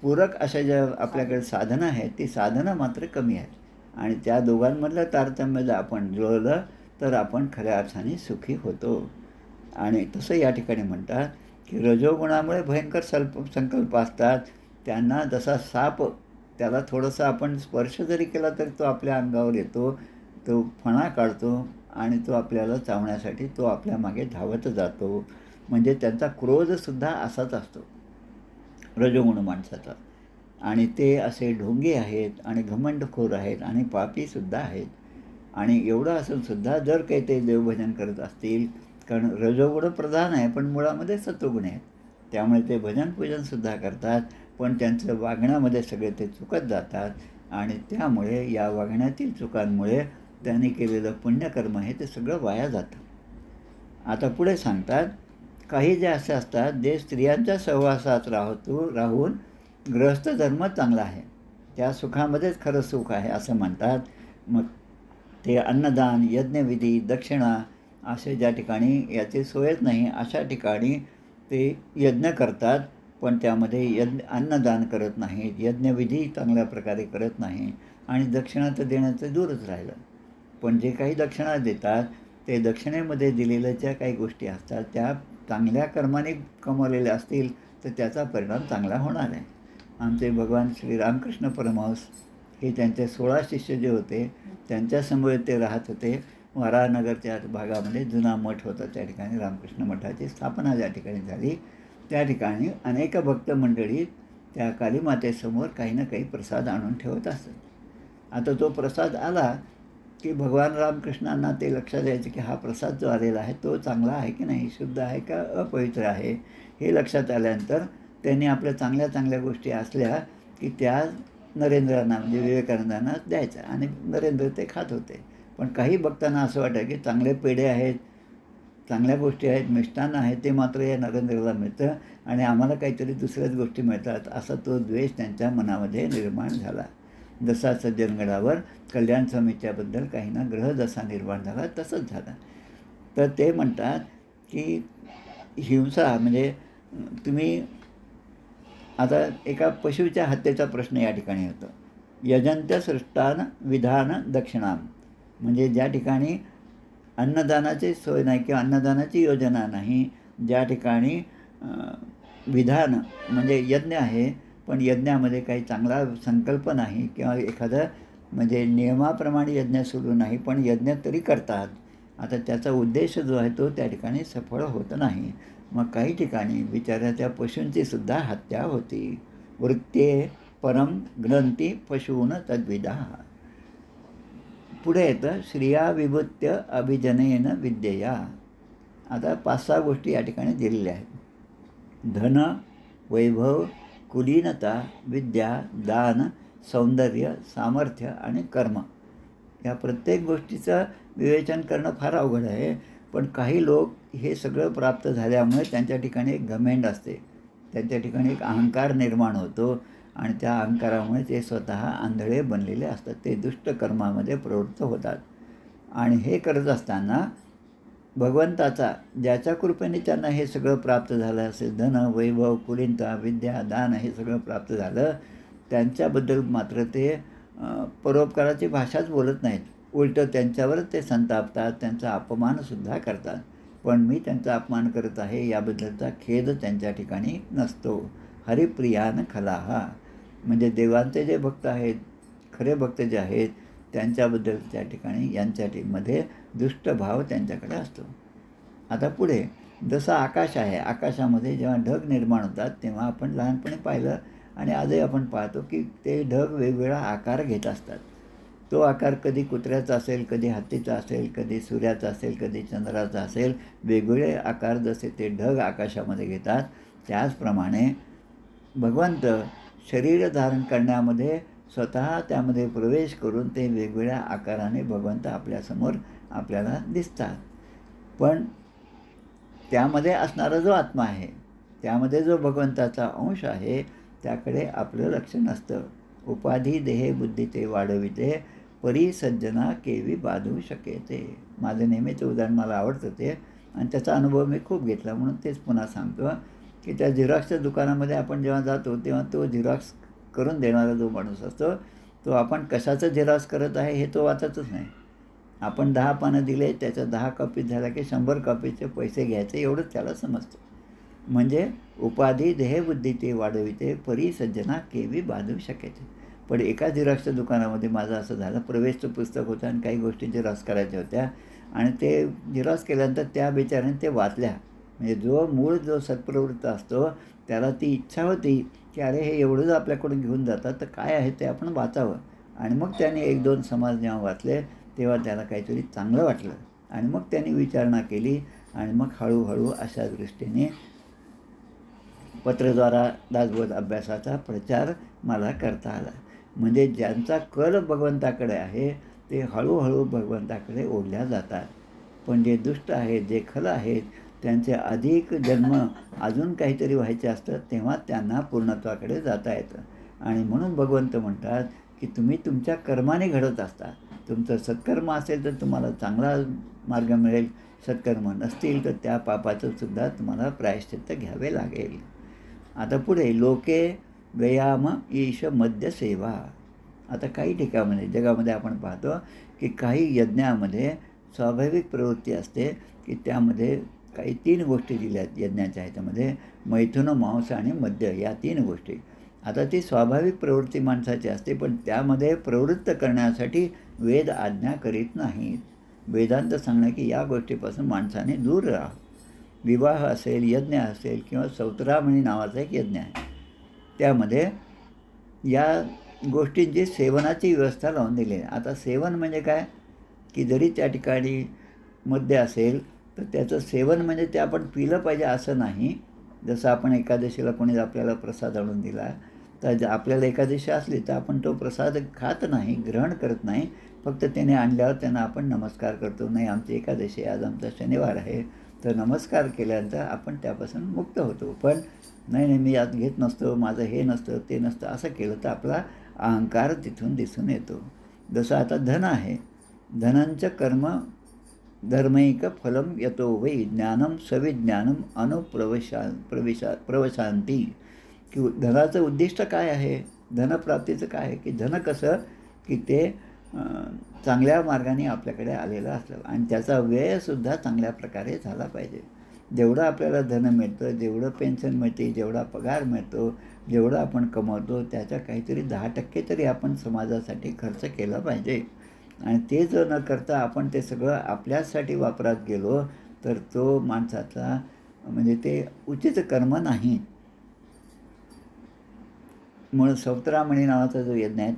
पूरक अशा ज्या आपल्याकडे साधनं आहेत ती साधनं मात्र कमी आहेत आणि त्या दोघांमधलं तारतम्य जर आपण जुळवलं तर आपण खऱ्या अर्थाने सुखी होतो. आणि तसं या ठिकाणी म्हणतात की रजोगुणामुळे भयंकर संकल्प असतात. त्यांना जसा साप, त्याला थोडंसं आपण स्पर्श जरी केला तरी तो आपल्या अंगावर येतो, तो फणा काढतो आणि तो आपल्याला चावण्यासाठी तो आपल्या मागे धावत जातो. म्हणजे त्यांचा क्रोधसुद्धा असाच असतो रजोगुण माणसाचा. आणि ते असे ढोंगी आहेत आणि घमंडखोर आहेत आणि पापीसुद्धा आहेत. आणि एवढं असूनसुद्धा जर काही ते देवभजन करत असतील, कारण रजोगुण प्रधान आहे पण मुळामध्ये सत्वगुण आहेत, त्यामुळे ते भजन पूजनसुद्धा करतात, पण त्यांचं वागण्यामध्ये सगळे ते चुकत जातात आणि त्यामुळे या वागण्यातील चुकांमुळे त्यांनी केलेलं पुण्यकर्म आहे ते सगळं वाया जातं. आता पुढे सांगतात, काही जे असे असतात जे स्त्रियांच्या सहवासात राहून गृहस्थ धर्म चांगला आहे, त्या सुखामध्येच खरं सुख आहे असं म्हणतात. मग ते अन्नदान, यज्ञविधी, दक्षिणा असे ज्या ठिकाणी याची सोयच नाही अशा ठिकाणी ते यज्ञ करतात, पण त्यामध्ये अन्नदान करत नाहीत, यज्ञविधी चांगल्या प्रकारे करत नाही आणि दक्षिणा तर देण्याचं दूरच राहिलं. पण जे काही दक्षिणा देतात ते दक्षिणेमध्ये दिलेल्या ज्या काही गोष्टी असतात त्या चांगल्या कर्माने कमवलेल्या असतील तर त्याचा परिणाम चांगला होणार आहे. आमचे भगवान श्री रामकृष्ण परमहंस हे त्यांचे 16 शिष्य जे होते त्यांच्यासमोर ते राहत होते. वराहनगरच्या भागामध्ये जुना मठ होता, त्या ठिकाणी रामकृष्ण मठाची स्थापना ज्या ठिकाणी झाली त्या ठिकाणी अनेक भक्त मंडळी त्या कालीमातेसमोर काही ना काही प्रसाद आणून ठेवत असत. आता तो प्रसाद आला की भगवान रामकृष्णांना ते लक्षात यायचं की हा प्रसाद जो आलेला आहे तो चांगला आहे की नाही, शुद्ध आहे का अपवित्र आहे, हे लक्षात आल्यानंतर त्यांनी आपल्या चांगल्या चांगल्या गोष्टी असल्या की त्या नरेंद्रांना म्हणजे विवेकानंदांना द्यायच्या आणि नरेंद्र ते खात होते. पण काही भक्तांना असं वाटायचं की चांगले पेढे आहेत, चांगल्या गोष्टी आहेत, मिष्टान्न आहे, ते मात्र या नरेंद्राला मिळतं आणि आम्हाला काहीतरी दुसऱ्याच गोष्टी मिळतात असा तो द्वेष त्यांच्या मनामध्ये निर्माण झाला. जसा सज्जनगडावर कल्याण स्वामीच्याबद्दल काहींना ग्रहदशा निर्माण झाला तसंच झालं. तर ते म्हणतात की हिंसा म्हणजे तुम्ही आता एका पशुच्या हत्येचा प्रश्न या ठिकाणी होतो. यजंत्य सृष्टान विधान दक्षिणाम म्हणजे ज्या ठिकाणी अन्नदानाची सोय नाही किंवा अन्नदानाची योजना नाही, ज्या ठिकाणी विधान म्हणजे यज्ञ आहे पण यज्ञामध्ये काही चांगला संकल्प नाही किंवा एखादं म्हणजे नियमाप्रमाणे यज्ञ सुरू नाही पण यज्ञ तरी करतात, आता त्याचा उद्देश जो आहे तो त्या ठिकाणी सफळ होत नाही. मग काही ठिकाणी बिचाऱ्या पशूंची सुद्धा हत्या होती. वृत्ते परम ग्रंथी पशून तद्विधा. पुढे येतं श्रिया विभूत्य अभिजनेन विद्येया. आता 5-6 गोष्टी या ठिकाणी दिलेल्या आहेत. धन, वैभव, कुलीनता, विद्या, दान, सौंदर्य, सामर्थ्य आणि कर्म. या प्रत्येक गोष्टीचं विवेचन करणं फार अवघड आहे. पण काही लोक हे सगळं प्राप्त झाल्यामुळे त्यांच्या ठिकाणी एक घमेंड असते. त्यांच्या ठिकाणी एक अहंकार निर्माण होतो आणि त्या अहंकारामुळे ते स्वतः आंधळे बनलेले असतात. ते दुष्ट कर्मामध्ये प्रवृत्त होतात. आणि हे करत असताना भगवंताचा ज्याच्या कृपेने त्यांना हे सगळं प्राप्त झालं असेल, धन, वैभव, कुलीनता, विद्या, दान हे सगळं प्राप्त झालं, त्यांच्याबद्दल मात्र ते परोपकाराची भाषाच बोलत नाहीत. उलटं त्यांच्यावरच ते संतापतात, त्यांचा अपमानसुद्धा करतात. पण मी त्यांचा अपमान करत आहे याबद्दलचा खेद त्यांच्या ठिकाणी नसतो. हरिप्रियान खलाहा, म्हणजे देवांचे जे भक्त आहेत, खरे भक्त जे आहेत, त्यांच्याबद्दल त्या ठिकाणी यांच्यामध्ये दुष्ट भाव त्यांच्याकडे असतो. आता पुढे जसं आकाश आहे, आकाशामध्ये जेव्हा ढग निर्माण होतात तेव्हा आपण लहानपणी पाहिलं आणि आजही आपण पाहतो की ते ढग वेगवेगळा आकार घेत असतात. तो आकार कधी कुत्र्याचा असेल, कधी हत्तीचा असेल, कधी सूर्याचा असेल, कधी चंद्राचा असेल. वेगवेगळे आकार जसे ते ढग आकाशामध्ये घेतात, त्याचप्रमाणे भगवंत शरीर धारण करण्यामध्ये स्वतः त्यामध्ये प्रवेश करून ते वेगवेगळ्या आकाराने भगवंत आपल्यासमोर आपल्याला दिसतात. पण त्यामध्ये असणारा जो आत्मा आहे, त्यामध्ये जो भगवंताचा अंश आहे, त्याकडे आपलं लक्ष नसतं. उपाधी देहे बुद्धी ते वाढविते, परी सज्जना केवी बाधू शकेते. माझं नेहमीचं उदाहरण मला आवडतं ते, आणि त्याचा अनुभव मी खूप घेतला म्हणून तेच पुन्हा सांगतो की त्या झेरॉक्सच्या दुकानामध्ये आपण जेव्हा जातो तेव्हा तो झेरॉक्स करून देणारा जो माणूस असतो, तो आपण कशाचं झेरॉक्स करत आहे हे तो वाचतच नाही. आपण 10 पानं दिले, त्याच्या 10 कॉपी झाल्या की 100 कॉपीचे पैसे घ्यायचे एवढंच त्याला समजतं. म्हणजे उपाधी देहबुद्धी ते वाढविते, परी सज्जना केवी बांधू शकेते. पण एका झेरॉक्सच्या दुकानामध्ये माझं असं झालं, प्रवेशचं पुस्तक होतं आणि काही गोष्टी झेरॉक्स करायच्या होत्या आणि ते झेरॉक्स केल्यानंतर त्या बिचाऱ्याने ते वाचल्या. म्हणजे जो सत्प्रवृत्त असतो त्याला ती इच्छा होती की अरे हे एवढंच आपल्याकडून घेऊन जातात तर काय आहे ते आपण वाचावं. आणि मग त्याने 1-2 समाज जेव्हा वाचले तेव्हा त्याला काहीतरी चांगलं वाटलं आणि मग त्यांनी विचारणा केली आणि मग हळूहळू अशा दृष्टीने पत्रद्वारा दासबोध अभ्यासाचा प्रचार मला करता आला. म्हणजे ज्यांचा कल भगवंताकडे आहे ते हळूहळू भगवंताकडे ओढल्या जातात. पण जे दुष्ट आहेत, जे खल आहेत, त्यांचे अधिक जन्म अजून काहीतरी व्हायचे असतं तेव्हा त्यांना पूर्णत्वाकडे जाता येतं. आणि म्हणून भगवंत म्हणतात की तुम्ही तुमच्या कर्माने घडत असता. तुमचं सत्कर्म असेल तर तुम्हाला चांगला मार्ग मिळेल, सत्कर्म नसतील तर त्या पापाचं सुद्धा तुम्हाला प्रायश्चित्त घ्यावे लागेल. आता पुढे लोके व्यायाम ईश मध्य सेवा. आता काही ठिकाणी जगामध्ये आपण पाहतो की काही यज्ञामध्ये स्वाभाविक प्रवृत्ती असते की त्यामध्ये काही 3 गोष्टी दिल्या आहेत यज्ञाच्या ह्याच्यामध्ये, मैथुन, मांस आणि मद्य या 3 गोष्टी. आता ती स्वाभाविक प्रवृत्ती माणसाची असते, पण त्यामध्ये प्रवृत्त करण्यासाठी वेद आज्ञा करीत नाहीत. वेदांत सांगणं की या गोष्टीपासून माणसाने दूर राहा. विवाह असेल, यज्ञ असेल किंवा सौतरामणी नावाचा एक यज्ञ आहे, त्यामध्ये या गोष्टींची सेवनाची व्यवस्था लावून दिली आहे. आता सेवन म्हणजे काय की जरी त्या ठिकाणी मद्य असेल तर त्याचं सेवन म्हणजे ते आपण पिलं पाहिजे असं नाही. जसं आपण एकादशीला कोणी आपल्याला प्रसाद आणून दिला तर आपल्याला एकादशी असली तर आपण तो प्रसाद खात नाही, ग्रहण करत नाही. फक्त त्याने आणल्यावर त्यांना आपण नमस्कार करतो, नाही आमची एकादशी आज आमचा शनिवार आहे, तर नमस्कार केल्यानंतर आपण त्यापासून मुक्त होतो. पण नाही मी आज घेत नसतो, माझं हे नसतं ते नसतं असं केलं तर आपला अहंकार तिथून दिसून येतो. जसं आता धन आहे, धनांचं कर्म धर्मैक फलम यतो वै ज्ञानम सविज्ञानम प्रवशांती. की धनाचं उद्दिष्ट काय आहे, धनप्राप्तीचं काय आहे की धन कसं की ते चांगल्या मार्गाने आपल्याकडे आलेलं असलं आणि त्याचा व्ययसुद्धा चांगल्या प्रकारे झाला पाहिजे. जेवढं आपल्याला धन मिळतं, जेवढं पेन्शन मिळते, जेवढा पगार मिळतो, जेवढं आपण कमवतो त्याच्या काहीतरी 10% तरी आपण समाजासाठी खर्च केला पाहिजे. आणि ते जर न करता आपण ते सगळं आपल्यासाठी वापरात गेलो तर तो माणसाचा म्हणजे ते उचित कर्म नाही. म्हणून सौतरामणी नावाचा जो यज्ञ आहे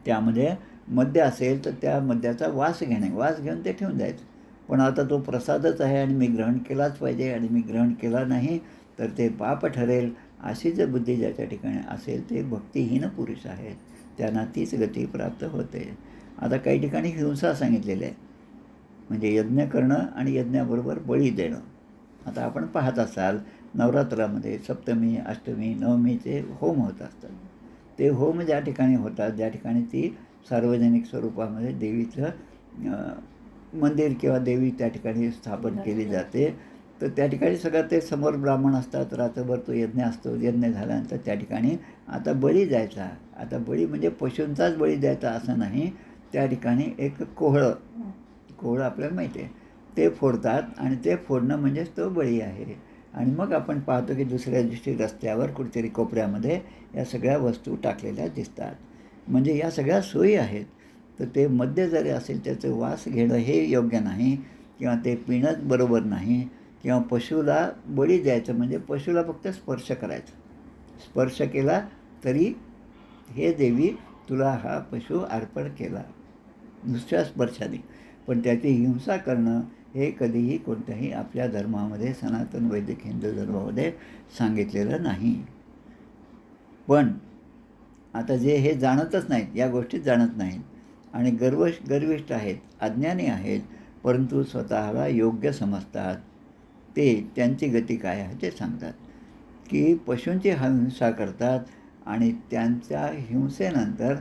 त्यामध्ये मद्य असेल तर त्या मद्याचा वास घेऊन ते ठेवून जायचं. पण आता तो प्रसादच आहे आणि मी ग्रहण केलाच पाहिजे आणि मी ग्रहण केला नाही तर ते पाप ठरेल, अशी जर बुद्धी ज्याच्या ठिकाणी असेल ते भक्तिहीन पुरुष आहेत, त्यांना तीच गती प्राप्त होते. आता काही ठिकाणी हिंसा सांगितलेली आहे, म्हणजे यज्ञ करणं आणि यज्ञाबरोबर बळी देणं. आता आपण पाहत असाल नवरात्रामध्ये सप्तमी, अष्टमी, नवमीचे होम होत असतात. ते होम ज्या ठिकाणी होतात, ज्या ठिकाणी ती सार्वजनिक स्वरूपामध्ये देवीचं मंदिर किंवा देवी त्या ठिकाणी स्थापन केली जाते, तर त्या ठिकाणी सगळं ते समोर ब्राह्मण असतात, रात्रभर तो यज्ञ असतो. यज्ञ झाल्यानंतर त्या ठिकाणी आता बळी द्यायचा. आता बळी म्हणजे पशूंचाच बळी द्यायचा असं नाही. त्या ठिकाणी एक कोहळं आपल्याला माहिती आहे, ते फोडतात आणि ते फोडणं म्हणजेच तो बळी आहे. आणि मग आपण पाहतो की दुसऱ्या दिवशी रस्त्यावर कुठेतरी कोपऱ्यामध्ये या सगळ्या वस्तू टाकलेल्या दिसतात. म्हणजे या सगळ्या सोयी आहेत. तर ते मद्य जरी असेल त्याचं वास घेणं हे योग्य नाही, किंवा ते पिणंच बरोबर नाही, किंवा पशुला बळी द्यायचं म्हणजे पशुला फक्त स्पर्श करायचा. स्पर्श केला तरी हे देवी तुला हा पशु अर्पण केला दुसऱ्या स्पर्शाने. पण त्याची हिंसा करणं हे कधीही कोणत्याही आपल्या धर्मामध्ये, सनातन वैदिक हिंदू धर्मामध्ये सांगितलेलं नाही. पण आता जे हे जाणतच नाहीत, या गोष्टीत जाणत नाहीत आणि गर्विष्ठ आहेत, अज्ञानी आहेत, परंतु स्वतःला योग्य समजतात, ते त्यांची गती काय आहे ते सांगतात की पशूंची हिंसा करतात आणि त्यांच्या हिंसेनंतर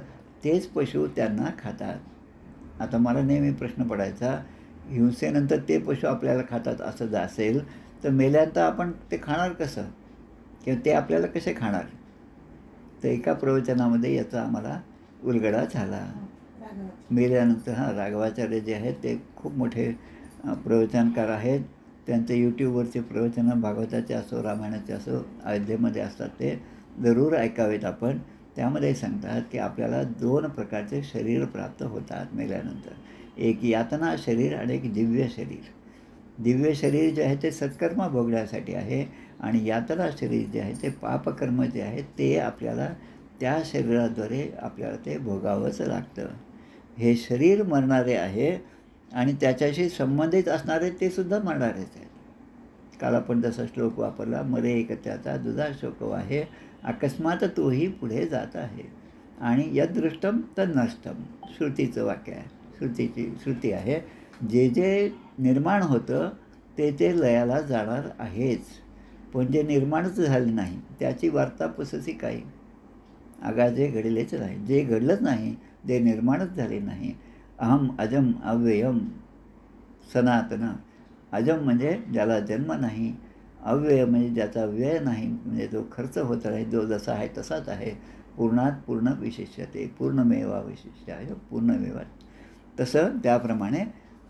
तेच पशु त्यांना खातात. आता मला नेहमी प्रश्न पडायचा, हिंसेनंतर ते पशु आपल्याला खातात असं जर असेल तर मेल्यानंतर आपण ते खाणार कसं, किंवा ते आपल्याला कसे खाणार? तर एका प्रवचनामध्ये याचा आम्हाला उलगडा झाला. मेल्यानंतर राघवाचार्य जे आहेत ते खूप मोठे प्रवचनकार आहेत. त्यांचे यूट्यूबवरचे प्रवचनं भागवताचे असो, रामायणाचे असो, अयोध्येमध्ये असतात, ते जरूर ऐकावेत आपण. त्यामध्ये सांगतात की आपल्याला 2 प्रकारचे शरीर प्राप्त होतात मेल्यानंतर. एक यातना शरीर आणि एक दिव्य शरीर. दिव्य शरीर जे आहे ते सत्कर्म भोगण्यासाठी आहे, आणि यातना शरीर जे आहे ते पापकर्म जे आहे ते आपल्याला त्या शरीराद्वारे आपल्याला ते भोगावंच लागतं. हे शरीर मरणारे आहे आणि त्याच्याशी संबंधित असणारे ते सुद्धा मरणारेच आहेत. काल आपण तसा श्लोक वापरला, मरे एक त्याचा दुधा शोक आहे, अकस्मात तोही पुढे जात आहे. आणि यदृष्टम तन्नष्टम श्रुतीचं वाक्य आहे, श्रुती आहे. जे जे निर्माण होतं ते ते लयाला जाणार आहेच, पण जे निर्माणच झाले नाही त्याची वार्ता पुससी काही. जे घडलेच नाही, जे घडलंच नाही, जे निर्माणच झाले नाही. अहम अजम अव्ययम सनातन. अजम म्हणजे ज्याला जन्म नाही, अव्यय म्हणजे ज्याचा व्यय नाही, म्हणजे जो खर्च होत आहे, जो जसा आहे तसाच आहे. पूर्णात पूर्ण विशिष्यते, पूर्णमेवा विशिष्याय पूर्णमेवा. तसं त्याप्रमाणे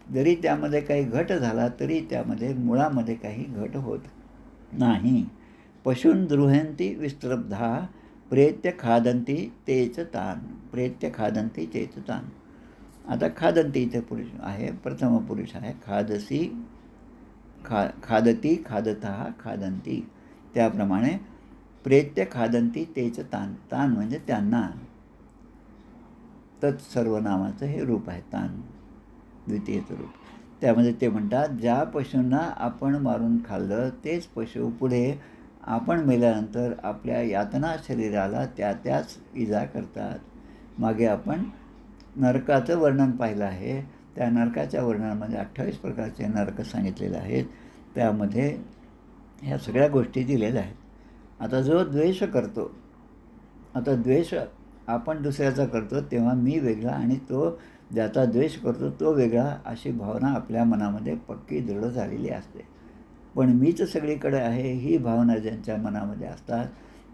जरी त्यामध्ये काही घट झाला तरी त्यामध्ये मुळामध्ये काही घट होत नाही. पशून द्रुहंती विस्तब्धा प्रेत्य खादंती तेच तान. प्रेत्य खादंती तेच तान. आता खादंती इथे पुरुष आहे, प्रथम पुरुष आहे. खादसी खादती खादता खादंती. त्याप्रमाणे प्रेत्य खादंती तेच तान. तान म्हणजे त्यांना. तत् सर्वनामाचं हे रूप आहे तान, द्वितीयचं रूप. त्यामध्ये ते म्हणतात, ज्या पशूंना आपण मारून खाल्लं तेच पशु पुढे आपण मेल्यानंतर आपल्या यातना शरीराला त्याच इजा करतात. मागे आपण नरकाचं वर्णन पाहिलं आहे. त्या नरकाच्या वर्णनामध्ये 28 प्रकारचे नरक सांगितलेले आहेत. त्यामध्ये ह्या सगळ्या गोष्टी दिलेल्या आहेत. आता जो द्वेष करतो, आता द्वेष आपण दुसऱ्याचा करतो तेव्हा मी वेगळा आणि तो ज्याचा द्वेष करतो तो वेगळा, अशी भावना आपल्या मनामध्ये पक्की दृढ झालेली असते. पण मीच सगळीकडे आहे ही भावना ज्यांच्या मनामध्ये असतात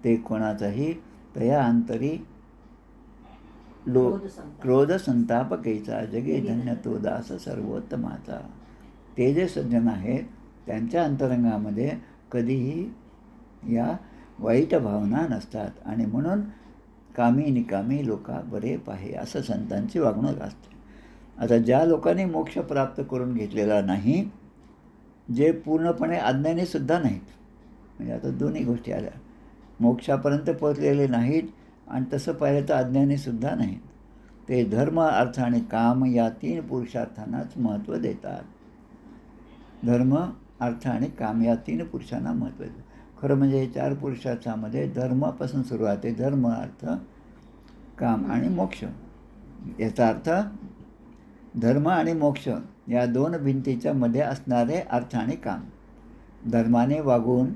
ते कोणाचाही तया अंतरी क्रोध संताप कैचा, जगे धन्य तो दास सर्वोत्तमाचा. ते जे सज्जन आहेत त्यांच्या अंतरंगामध्ये कधीही या वाईट भावना नसतात, आणि म्हणून कामी निकामी लोका बरे पाहे असं संतांची वागणूक असते. आता ज्या लोकांनी मोक्ष प्राप्त करून घेतलेला नाही, जे पूर्णपणे अज्ञानी सुद्धा नाहीत, म्हणजे आता दोन्ही गोष्टी आल्या, मोक्षापर्यंत पोहोचलेले नाहीत आणि तसं पाहिलं तर अज्ञानी सुद्धा नाहीत, ते धर्म अर्थ आणि काम या 3 पुरुषार्थांनाच महत्त्व देतात. धर्म अर्थ आणि काम या 3 पुरुषांना महत्त्व देतात. खरं म्हणजे हे 4 पुरुषार्थामध्ये धर्मापासून सुरुवात आहे. धर्म अर्थ काम आणि मोक्ष. याचा अर्थ धर्म आणि मोक्ष या दोन भिंतीच्या मध्ये असणारे अर्थ आणि काम. धर्माने वागून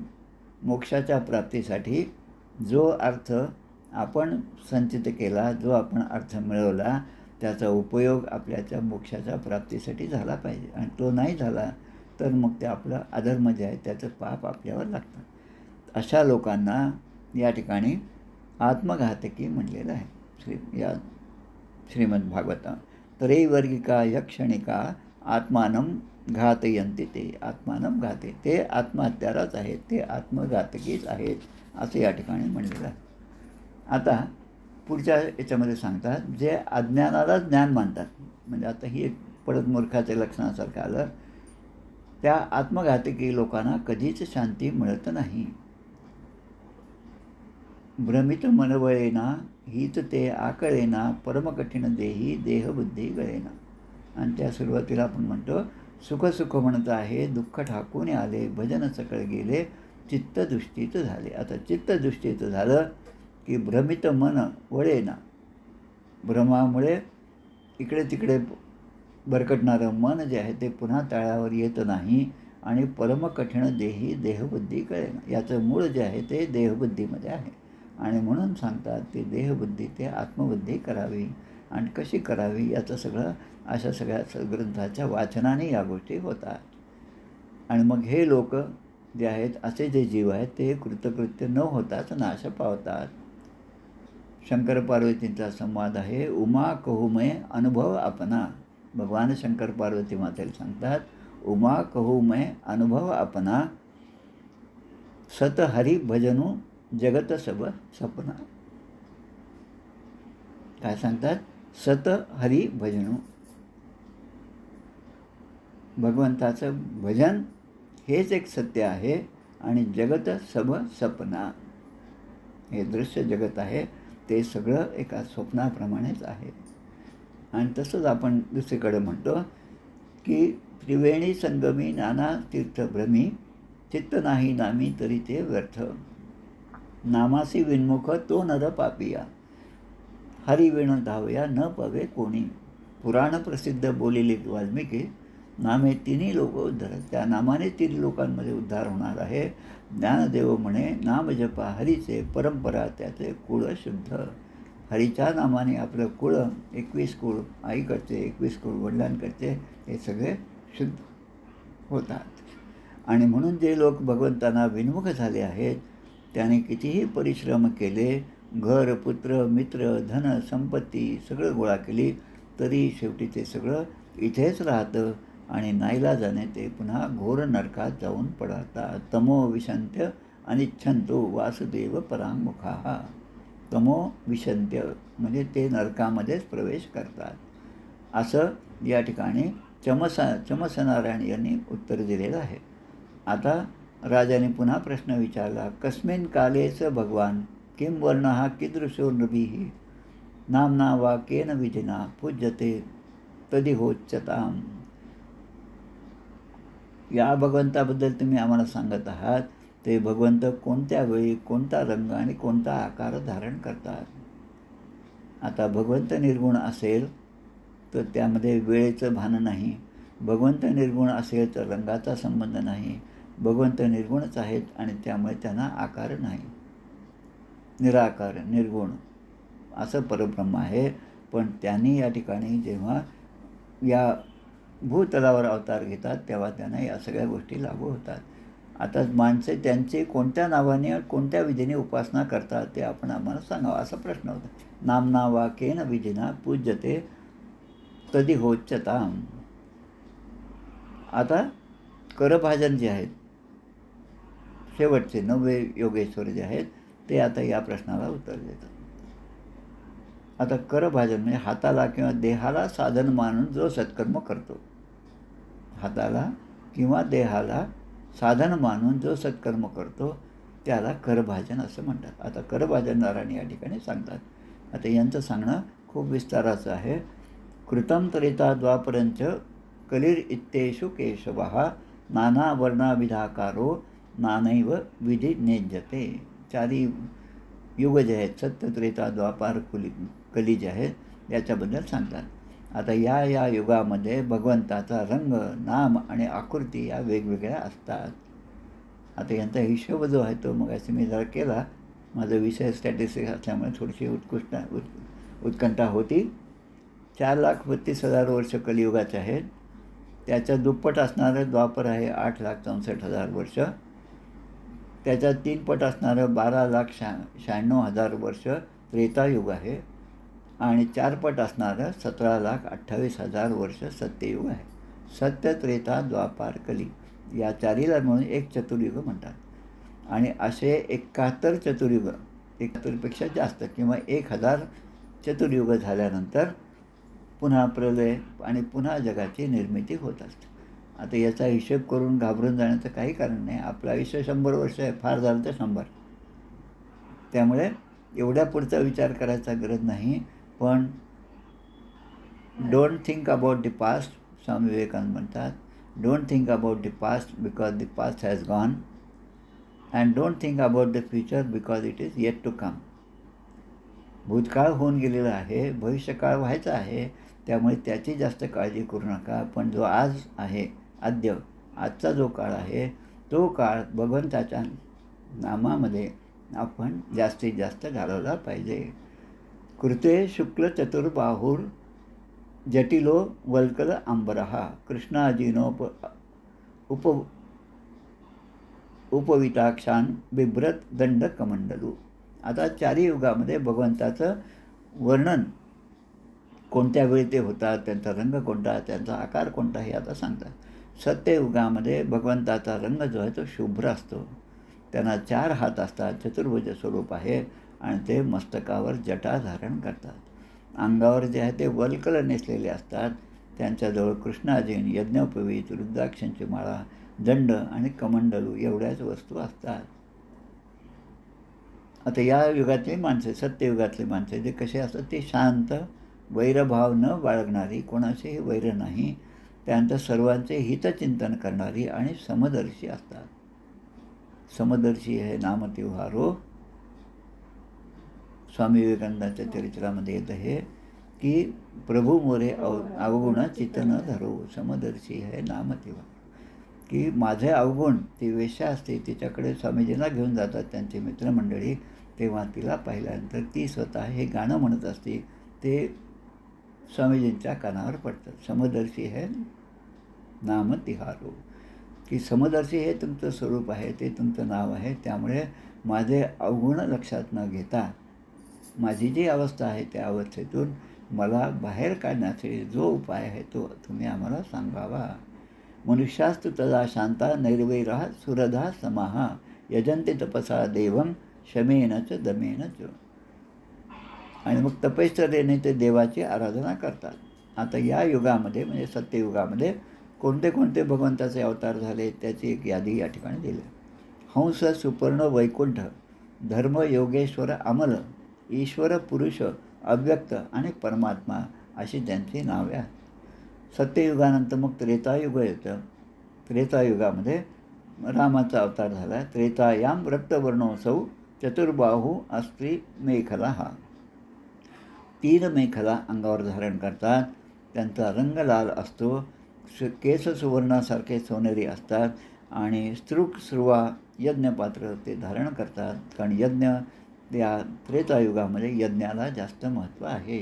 मोक्षाच्या प्राप्तीसाठी जो अर्थ आपण संचित केला, जो आपण अर्थ मिळवला, त्याचा उपयोग आपल्याच्या मोक्षाच्या प्राप्तीसाठी झाला पाहिजे. आणि तो नाही झाला तर मग ते आपलं अधर्म जे आहे त्याचं पाप आपल्यावर लागतं. अशा लोकांना या ठिकाणी आत्मघातकी म्हणलेलं आहे या श्रीमद भागवता. त्रैवर्गिका यक्षणिका आत्मानं घातयन्ति ते. आत्मानं घाते, ते आत्महत्याराच आहेत, ते आत्मघातकीच आहेत असं या ठिकाणी म्हणलेलं आहे. आता पुढच्या याच्यामध्ये सांगतात जे अज्ञानाला ज्ञान मानतात, म्हणजे आता ही एक पडत मूर्खाच्या लक्षणासारखं आलं. त्या आत्मघातकी लोकांना कधीच शांती मिळत नाही. भ्रमित मनवळेना हीच ते आकळेना परमकठीण देही देहबुद्धी गळेना. आणि त्या सुरुवातीला आपण म्हणतो सुख सुख म्हणत आहे दुःख ठाकून आले भजन सकळ गेले चित्तदुष्टीत झाले. आता चित्तदुष्टीत झालं की भ्रमित मन वळेना, भ्रमामुळे इकडे तिकडे भरकटणारं मन जे आहे ते पुन्हा तळावर येत नाही. आणि परमकठीण देही देहबुद्धी कळेना. याचं मूळ जे आहे ते देहबुद्धीमध्ये आहे. आणि म्हणून सांगतात ते देहबुद्धी ते आत्मबुद्धी करावी. आणि कशी करावी याचं सगळं अशा सगळ्या ग्रंथाच्या वाचनाने या गोष्टी होतात. आणि मग हे लोक जे आहेत असे जे जीव आहेत ते कृतकृत्य न होताच नाश पावतात. शंकर पार्वतींचा संवाद आहे. उमा कहूमय अनुभव अपना. भगवान शंकर पार्वती मातेला सांगतात उमा कहूमय अनुभव अपना सत हरि भजनू जगत सब सपना. काय सांगतात? सत हरि भजनू, भगवंताचं भजन हेच एक सत्य आहे. आणि जगत सब सपना, हे दृश्य जगत आहे ते सगळं एका स्वप्नाप्रमाणेच आहे. आणि तसंच आपण दुसरीकडे म्हणतो की त्रिवेणी संगमी नाना तीर्थभ्रमी चित्त नाही नामी तरी ते व्यर्थ. नामासी विन्मुख तो नर पापिया हरिविण धावया न पवे कोणी. पुराण प्रसिद्ध बोलिले वाल्मिकी नामे तिन्ही लोक उद्धार. त्या नामाने तिन्ही लोकांमध्ये उद्धार होणार आहे. ज्ञानदेव म्हणे नाम जपा हरीचे परंपरा त्याचे कुळ शुद्ध. हरीच्या नामाने आपलं कुळ 21 कुळ आईकडचे 21 कुळ वडिलांकडचे हे सगळे शुद्ध होतात. आणि म्हणून जे लोक भगवंतांना विन्मुख झाले आहेत त्याने कितीही परिश्रम केले, घर पुत्र मित्र धन संपत्ती सगळं गोळा केली तरी शेवटी ते सगळं इथेच राहतं. आणि नाईलाजाने ते पुन्हा घोर नरकात जाऊन पडतात. तमो विशंत्य अनिच्छंतो वासुदेव परांमुखा. तमो विशंत्य म्हणजे ते नरकामध्येच प्रवेश करतात असं या ठिकाणी चमसनारायण यांनी उत्तर दिलेलं आहे. आता राजाने पुन्हा प्रश्न विचारला कस्मिन् कालेच भगवान किं वर्णः कीदृशो नृभिः नाम्ना वा केन विधिना पूज्यते तदिहोच्यताम्. या भगवंताबद्दल तुम्ही आम्हाला सांगत आहात ते भगवंत कोणत्या वेळी कोणता रंग आणि कोणता आकार धारण करतात. आता भगवंत निर्गुण असेल तर त्यामध्ये वेळेचं भान नाही. भगवंत निर्गुण असेल तर रंगाचा संबंध नाही. भगवंत निर्गुणच आहेत आणि त्यामुळे त्यांना आकार नाही. निराकार निर्गुण असं परब्रह्म आहे. पण त्यांनी या ठिकाणी जेव्हा या भूतलावर अवतार घेतात तेव्हा त्यांना या सगळ्या गोष्टी लागू होतात. आता माणसे त्यांचे कोणत्या नावाने कोणत्या विधीने उपासना करतात ते आपण आम्हाला सांगावं असा प्रश्न होता. नामना वा केन विधिना पूज्यते तदी होच्यताम. आता करभाजन जे आहेत शेवटचे 9 योगेश्वर जे आहेत ते आता या प्रश्नाला उत्तर देतात. आता करभाजन म्हणजे हाताला किंवा देहाला साधन मानून जो सत्कर्म करतो, हाताला किंवा देहाला साधन मानून जो सत्कर्म करतो त्याला करभाजन असं म्हणतात. आता करभाजन नारायण या ठिकाणी सांगतात. आता यांचं सांगणं खूप विस्ताराचं आहे. कृतं त्रेता द्वापरंच कलिर इत्येषु केशवः नाना वर्णाविधाकारो नानैव विधी नेज्यते. 4 युग जे आहेत सत्य त्रेता द्वापार कली जे आहेत याच्याबद्दल सांगतात. आता या युगामध्ये भगवंताचा रंग, नाम आणि आकृती या वेगवेगळ्या असतात. आता यांचा हिशोब जो आहे तो मग मी जरा केला. माझा विषय स्टॅटिस्टिक्स असल्यामुळे थोडीशी उत्कंठा होती. 4,32,000 वर्ष कलियुगाचे आहेत. त्याच्या दुप्पट असणारं द्वापर आहे 8,64,000 वर्ष. त्याच्या 3 पट असणारं 12,96,000 वर्ष त्रेतायुग आहे. आणि 4 पट असणारं 17,28,000 वर्ष सत्ययुग आहे. सत्य, त्रेता, द्वापार, कली या चारीला म्हणून एक चतुर्युग म्हणतात. आणि असे 71 चतुर्युग, 71पेक्षा जास्त किंवा 1,000 चतुर्युग झाल्यानंतर पुन्हा प्रलय आणि पुन्हा जगाची निर्मिती होत असते. आता याचा हिशोब करून घाबरून जाण्याचं काही कारण नाही. आपलं आयुष्य 100 वर्ष आहे, फार झालं तर 100. त्यामुळे एवढ्या पुढचा विचार करायचा गरज नाही. पण don't think about the past, Swami Vivekananda म्हणतात. Don't think about the past because the past has gone, and don't think about the future because it is yet to come. भूतकाळ होऊन गेलेला आहे, भविष्यकाळ व्हायचा आहे, त्यामुळे त्याची जास्त काळजी करू नका. पण जो आज आहे, आजचा जो काळ आहे, तो काळ भगवंताच्या नामामध्ये आपण जास्तीत जास्त घालवला पाहिजे. कृते शुक्ल चतुर्बाहुर जटिलो वल्कल अंबरहा कृष्णाजीनोप उपविताक्षान बिभ्रत दंड कमंडलू. आता चारी युगामध्ये भगवंताचं वर्णन कोणत्या वेळी ते होतात, त्यांचा रंग कोणता, त्यांचा आकार कोणता हे आता सांगतात. सत्ययुगामध्ये भगवंताचा रंग जो आहे तो शुभ्र असतो. त्यांना 4 हात असतात, चतुर्भुज स्वरूप आहे आणि ते मस्तकावर जटा धारण करतात. अंगावर जे आहे ते वल्कल नेसलेले असतात. त्यांच्याजवळ कृष्णाजीन, यज्ञोपवीत, रुद्राक्षांची माळा, दंड आणि कमंडलू एवढ्याच वस्तू असतात. आता या युगातली माणसे, सत्ययुगातली माणसे जे कसे असतात ते शांत, वैरभाव न बाळगणारी, कोणाचेही वैर नाही, त्यानंतर सर्वांचे हितचिंतन करणारी आणि समदर्शी असतात. समदर्शी हे नाम त्योहारो. स्वामी विवेकानंदांच्या चरित्रामध्ये येतं हे की प्रभू मोरे अवगुण चित्त न धरो, समदर्शी हे नाम त्योहार. की माझे अवगुण, ती वेश्या असते, तिच्याकडे स्वामीजींना घेऊन जातात त्यांची मित्रमंडळी, तेव्हा तिला पाहिल्यानंतर ती स्वतः हे गाणं म्हणत असते, ते स्वामीजींच्या कानावर पडतं. समदर्शी हे नाम तिहारो. की समदर्शी हे तुमचं स्वरूप आहे, ते तुमचं नाव आहे. त्यामुळे माझे अवगुण लक्षात न घेता माझी जी अवस्था आहे त्या अवस्थेतून मला बाहेर काढण्याचे जो उपाय आहे तो तुम्ही आम्हाला सांगावा. मनुष्यास्तु तदा शांता नैर्वैरः सुरधा समाहा यजन्ते तपसा देवं शमेनच दमेनच. आणि मग तपश्चर्येने ते देवाची आराधना करतात. आता या युगामध्ये म्हणजे सत्ययुगामध्ये कोणते कोणते भगवंताचे अवतार झाले त्याची एक यादी या ठिकाणी दिली. हंस, सुपर्ण, वैकुंठ, धर्म, योगेश्वर, अमल, ईश्वर, पुरुष, अव्यक्त आणि परमात्मा अशी त्यांची नावे आहेत. सत्ययुगानंतर मग त्रेतायुग येतं. त्रेतायुगामध्ये रामाचा अवतार झाला. त्रेतायाम रक्तवर्णोसौ चतुर्बाहू अस्त्री मेखला. 3 मेखला अंगावर धारण करतात. त्यांचा रंग लाल असतो. केस सुवर्णासारखे सोनेरी असतात आणि स्त्रुक, स्रुवा, यज्ञपात्र ते धारण करतात. कारण यज्ञ या त्रेतायुगामध्ये यज्ञाला जास्त महत्त्व आहे.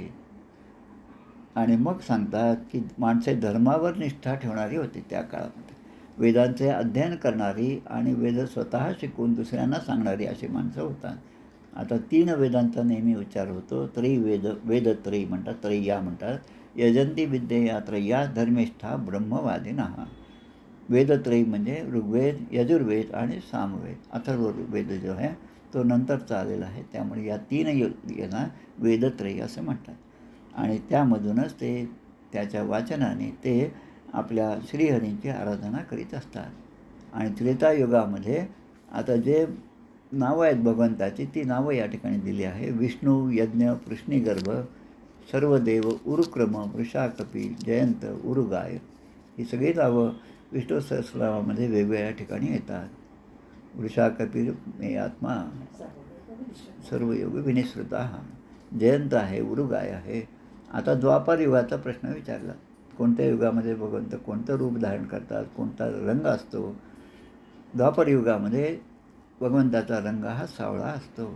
आणि मग सांगतात की माणसे धर्मावर निष्ठा ठेवणारी होती त्या काळामध्ये. वेदांचे अध्ययन करणारी आणि वेद स्वतः शिकून दुसऱ्यांना सांगणारी अशी माणसं होतात. आता 3 वेदांचा नेहमी उच्चार होतो. त्रयीवेद, वेदत्रयी म्हणतात, त्रय्या म्हणतात. यजंती विद्येया त्रय्या धर्मिष्ठा ब्रह्मवादिनः. वेदत्रयी म्हणजे ऋग्वेद, यजुर्वेद आणि सामवेद. अथर्ववेद जो आहे तो नंतरचा आलेला आहे. त्यामुळे या 3 यांना वेदत्रयी असं म्हणतात. आणि त्यामधूनच ते त्याच्या वाचनाने ते आपल्या श्रीहरींची आराधना करीत असतात. आणि त्रेतायुगामध्ये आता जे नावं आहेत भगवंताची ती नावं या ठिकाणी दिली आहे. विष्णू, यज्ञ, पृश्निगर्भ, सर्वदेव, उरुक्रम, वृषाकपी, जयंत, उरुगाय ही सगळी नावं विष्णू सहस्रनामामध्ये वेगवेगळ्या ठिकाणी येतात. वृषाकपी मे आत्मा सर्वयोग विनिश्रुता. जयंत आहे, उरुगाय आहे, आता द्वापार युगाचा प्रश्न विचारला, कोणत्या युगामध्ये भगवंत कोणतं रूप धारण करतात, कोणता रंग असतो. द्वापार युगामध्ये भगवंताचा रंग हा सावळा असतो.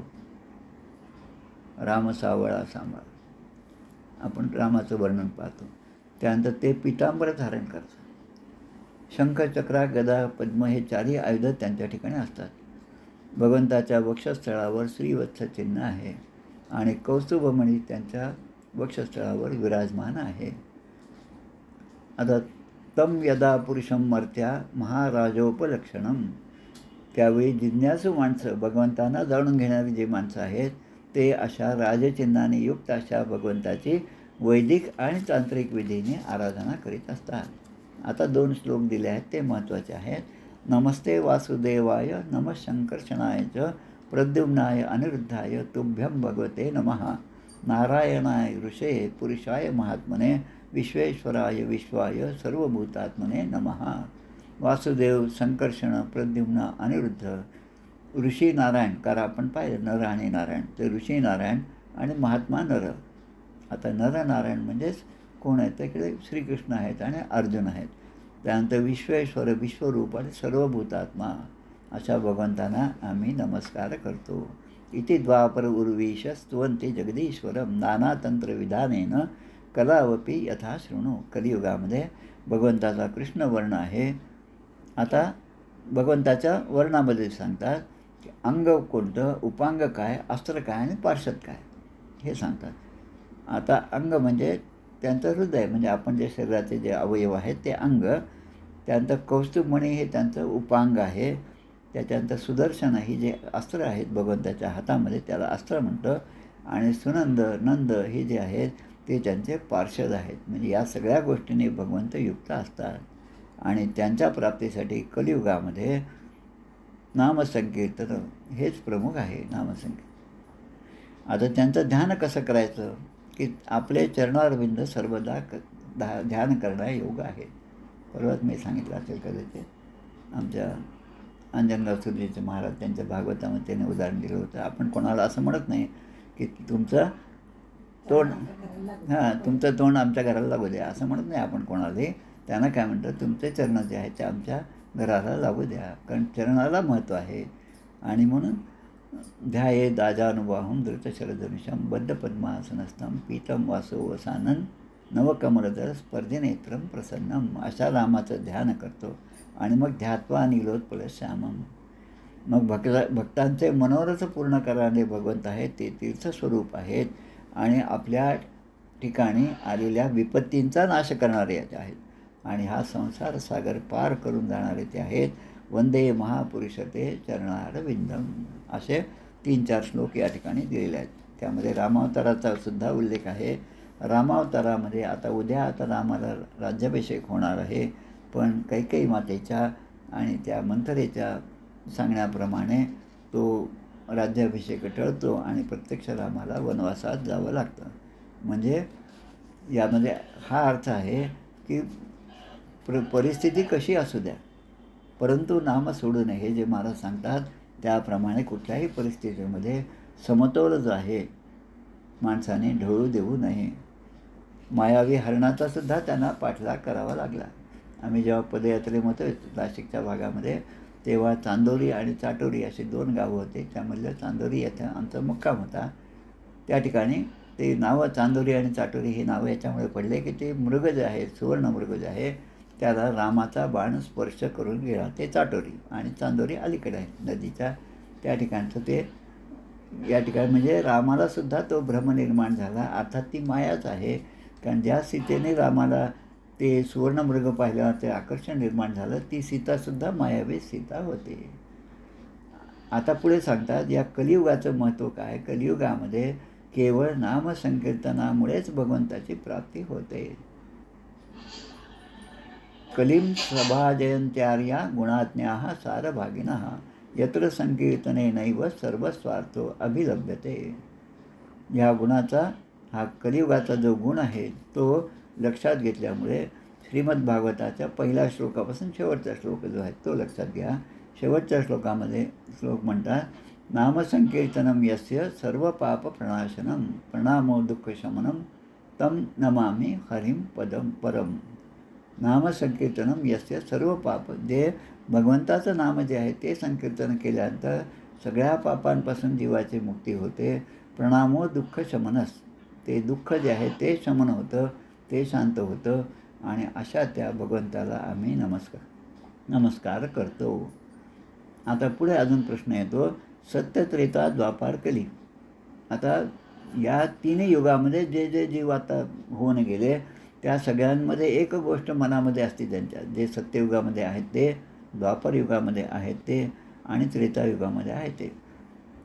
राम सावळा सांभाळ, आपण रामाचं वर्णन पाहतो. त्यानंतर ते पितांबर धारण करतात. शंख, चक्र, गदा, पद्म हे चारही आयुध त्यांच्या ठिकाणी असतात. भगवंताच्या वक्षस्थळावर श्रीवत्स चिन्ह आहे आणि कौस्तुभमणी त्यांच्या वक्षस्थळावर विराजमान आहे. आता तम यदा पुरुषम मर्त्या महाराजोपलक्षणम, त्यावेळी जिज्ञासू माणसं, भगवंतांना जाणून घेणारी जी माणसं आहेत ते अशा राजचिन्हाने युक्त अशा भगवंताची वैदिक आणि तांत्रिक विधीने आराधना करीत असतात. आता 2 श्लोक दिले आहेत, ते महत्त्वाचे आहेत. नमस्ते वासुदेवाय नमः शंकर्षणाय च प्रद्युम्नाय अनिरुद्धाय तुभ्यं भगवते नमः. नारायणाय ऋषे पुरुषाय महात्मने विश्वेश्वराय विश्वाय सर्वभूतात्मने नमः. वासुदेव, संकर्षण, प्रद्युम्न, अनिरुद्ध, ऋषी नारायण, कारण आपण पाहिलं नर आणि नारायण, ते ऋषी नारायण आणि महात्मा नर. आता नर नारायण म्हणजेच कोण आहेत, त्याकडे श्रीकृष्ण आहेत आणि अर्जुन आहेत. त्यानंतर विश्वेश्वर, विश्वरूप आणि सर्वभूतात्मा अशा भगवंतांना आम्ही नमस्कार करतो. इति द्वापर उर्वीश स्तुवंती जगदीश्वरम नानातंत्रविधानेन कलावपी यथा शृणू. कलियुगामध्ये भगवंताचा कृष्ण वर्ण आहे. आता भगवंताच्या वर्णामध्ये सांगतात की अंग कोणतं, उपांग काय, अस्त्र काय आणि पार्षद काय हे सांगतात. आता अंग म्हणजे त्यांचं हृदय, म्हणजे आपण जे शरीराचे जे अवयव आहेत ते अंग. त्यानंतर कौस्तुभमणी हे त्यांचं उपांग आहे. त्याच्यानंतर सुदर्शन ही जे अस्त्र आहेत भगवंताच्या हातामध्ये त्याला अस्त्र म्हणतं. आणि सुनंद, नंद हे जे आहेत ते त्यांचे पार्षद आहेत. म्हणजे या सगळ्या गोष्टींनी भगवंत युक्त असतात आणि त्यांच्या प्राप्तीसाठी कलियुगामध्ये नामसंकीर्तन हेच प्रमुख आहे. नामसंकीर्तन. आता त्यांचं ध्यान कसं करायचं की आपले चरणारविंद सर्वदा ध्यान करणारे योग आहे. परवाच मी सांगितलं असेल कदाचित, आमच्या अंजनगाव सुधीचे महाराज त्यांच्या भागवतामध्ये त्याने उदाहरण दिलं होतं. आपण कोणाला असं म्हणत नाही की तुमचं तोंड तुमचं तोंड आमच्या घराला लागू द्या, असं म्हणत नाही आपण कोणालाही. त्यांना काय म्हणतं, तुमचे चरण जे आहेत ते आमच्या घराला लागू द्या, कारण चरणाला महत्त्व आहे. आणि म्हणून ध्याये दाजानुबाहम धृतशरधनुषम बद्धपद्मासनस्थम पीतम वासो वसानन नवकमलधर स्पर्धेनेत्रम प्रसन्नम, अशा रामाचं ध्यान करतो. आणि मग ध्यात्वा नीलोत्पल श्यामम. मग भक्तांचे मनोरथ पूर्ण करणारे भगवंत आहेत, ते तीर्थस्वरूप आहेत आणि आपल्या ठिकाणी आलेल्या विपत्तींचा नाश करणारे आहेत. आणि हा संसार सागर पार करून जाणारे ते आहेत. वंदे महापुरुषते चरणारविंदम, असे 3-4 श्लोक या ठिकाणी दिलेले आहेत. त्यामध्ये रामावताराचा सुद्धा उल्लेख आहे. रामावतारामध्ये आता रामाला राज्याभिषेक होणार आहे. पण कैकेयी मातेच्या आणि त्या मंथरेच्या सांगण्याप्रमाणे तो राज्याभिषेक टळतो आणि प्रत्यक्ष रामाला वनवासात जावं लागतं. म्हणजे यामध्ये हा अर्थ आहे की परिस्थिती कशी असू द्या, परंतु नाम सोडू नये. हे जे महाराज सांगतात त्याप्रमाणे कुठल्याही परिस्थितीमध्ये समतोल जो आहे माणसाने ढळू देऊ नये. मायावी हरणाचा सुद्धा त्यांना पाठलाग करावा लागला. आम्ही जेव्हा पदयात्रेमध्ये होतो नाशिकच्या भागामध्ये, तेव्हा चांदोरी आणि चाटोरी अशी 2 गावं होते. त्यामधल्या चांदोरी येथे आमचा मुक्काम होता. त्या ठिकाणी ते नावं चांदोरी आणि चाटोरी ही नावं याच्यामुळे पडले की ते मृग जे आहे, सुवर्ण मृग जे आहे, त्याला रामाचा बाण स्पर्श करून गेला. ते चाटोरी आणि चांदोरी अलीकडे आहे नदीच्या. त्या ठिकाणचं ते या ठिकाणी म्हणजे रामाला सुद्धा तो भ्रम निर्माण झाला. अर्थात ती मायाच आहे, कारण ज्या सीतेने रामाला ते सुवर्णमृग पाहिल्यावर ते आकर्षण निर्माण झालं, ती सीतासुद्धा मायावी सीता होते. आता पुढे सांगतात या कलियुगाचं महत्त्व काय. कलियुगामध्ये केवळ नामसंकीर्तनामुळेच भगवंताची प्राप्ती होते. कलिं सभाजयंत्यार्या गुणाज्ञाः सारभागिनः यत्र संकीर्तनेनैव सर्वस्वार्थो अभिलभ्यते. ह्या गुणाचा, हा कलियुगाचा जो गुण आहे तो लक्षात घेतल्यामुळे श्रीमद भागवताच्या पहिल्या श्लोकापासून शेवटचा श्लोक जो आहे तो लक्षात घ्या. शेवटच्या श्लोकामध्ये श्लोक म्हणतात, नामसंकीर्तनम यस्य सर्व पाप प्रणाशनम प्रणामो दुःखशमनम तं नमामि हरिं पदं परम. नामसंकीर्तनम यस्य सर्व पाप. जे भगवंताचं नाम जे आहे ते संकीर्तन केल्यानंतर सगळ्या पापांपासून जीवाची मुक्ती होते. प्रणामो दुःख शमनस. ते दुःख जे आहे ते शमन होतं, ते शांत होतं. आणि अशा त्या भगवंताला आम्ही नमस्कार करतो. आता पुढे अजून प्रश्न येतो, सत्य, त्रेता, द्वापार, कली. आता या तिन्ही युगामध्ये जे जे जीव आता होऊन गेले त्या सगळ्यांमध्ये एक गोष्ट मनामध्ये असते त्यांच्या. जे सत्ययुगामध्ये आहेत ते, द्वापर युगामध्ये आहेत ते आणि त्रेतायुगामध्ये आहे ते.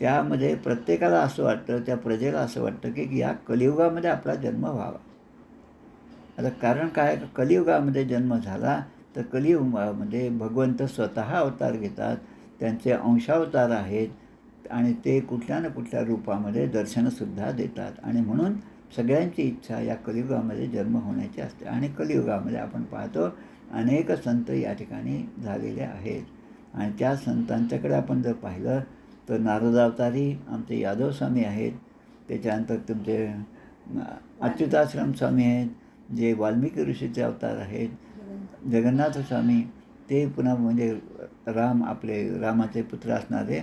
त्यामध्ये प्रत्येकाला असं वाटतं, त्या प्रजेला असं वाटतं की या कलियुगामध्ये आपला जन्म व्हावा. आता कारण काय, कलियुगामध्ये जन्म झाला तर कलियुगामध्ये भगवंत स्वतः अवतार घेतात. त्यांचे अंशावतार आहेत आणि ते कुठल्या ना कुठल्या रूपामध्ये दर्शनसुद्धा देतात. आणि म्हणून सगळ्यांची इच्छा या कलियुगामध्ये जन्म होण्याची असते. आणि कलियुगामध्ये आपण पाहतो अनेक संत या ठिकाणी झालेले आहेत. आणि त्या संतांच्याकडे आपण जर पाहिलं तर नारदावतारी आमचे यादव स्वामी आहेत. त्याच्यानंतर तुमचे अच्युताश्रम स्वामी आहेत, जे वाल्मिकी ऋषीचे अवतार आहेत. जगन्नाथ स्वामी ते पुन्हा म्हणजे आपले रामाचे पुत्र असणारे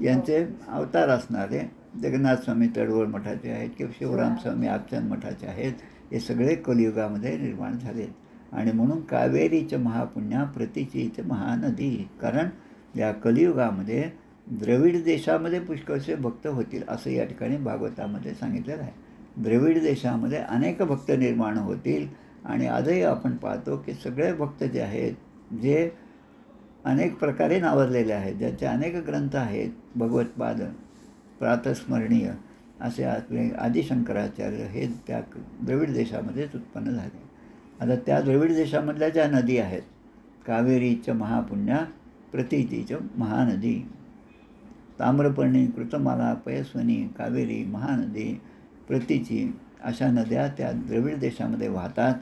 यांचे अवतार असणारे जगन्नाथ स्वामी तडवळ मठाचे आहेत किंवा शिवराम स्वामी आपचंद मठाचे आहेत. हे सगळे कलियुगामध्ये निर्माण झालेत. आणि म्हणून कावेरीचं महापुण्या प्रतीचीच महानदी. कारण या कलियुगामध्ये द्रविड देशामध्ये पुष्कळसे भक्त होतील असं या ठिकाणी भागवतामध्ये सांगितलेलं आहे. द्रविड देशामध्ये अनेक भक्त निर्माण होतील. आणि आजही आपण पाहतो की सगळे भक्त जे आहेत, जे अनेक प्रकारे नावाजलेले आहेत, ज्यांचे अनेक ग्रंथ आहेत, भगवत्पाद, प्रातस्मरणीय असे आपले आदिशंकराचार्य हे त्या द्रविड देशामध्येच उत्पन्न झाले. आता त्या द्रविड देशामधल्या ज्या नदी आहेत, कावेरीचं महापुण्या प्रतीचीचं महानदी, ताम्रपर्णी, कृतमाला, पयस्विनी, कावेरी, महानदी, प्रतीची अशा नद्या त्या द्रविड देशामध्ये वाहतात.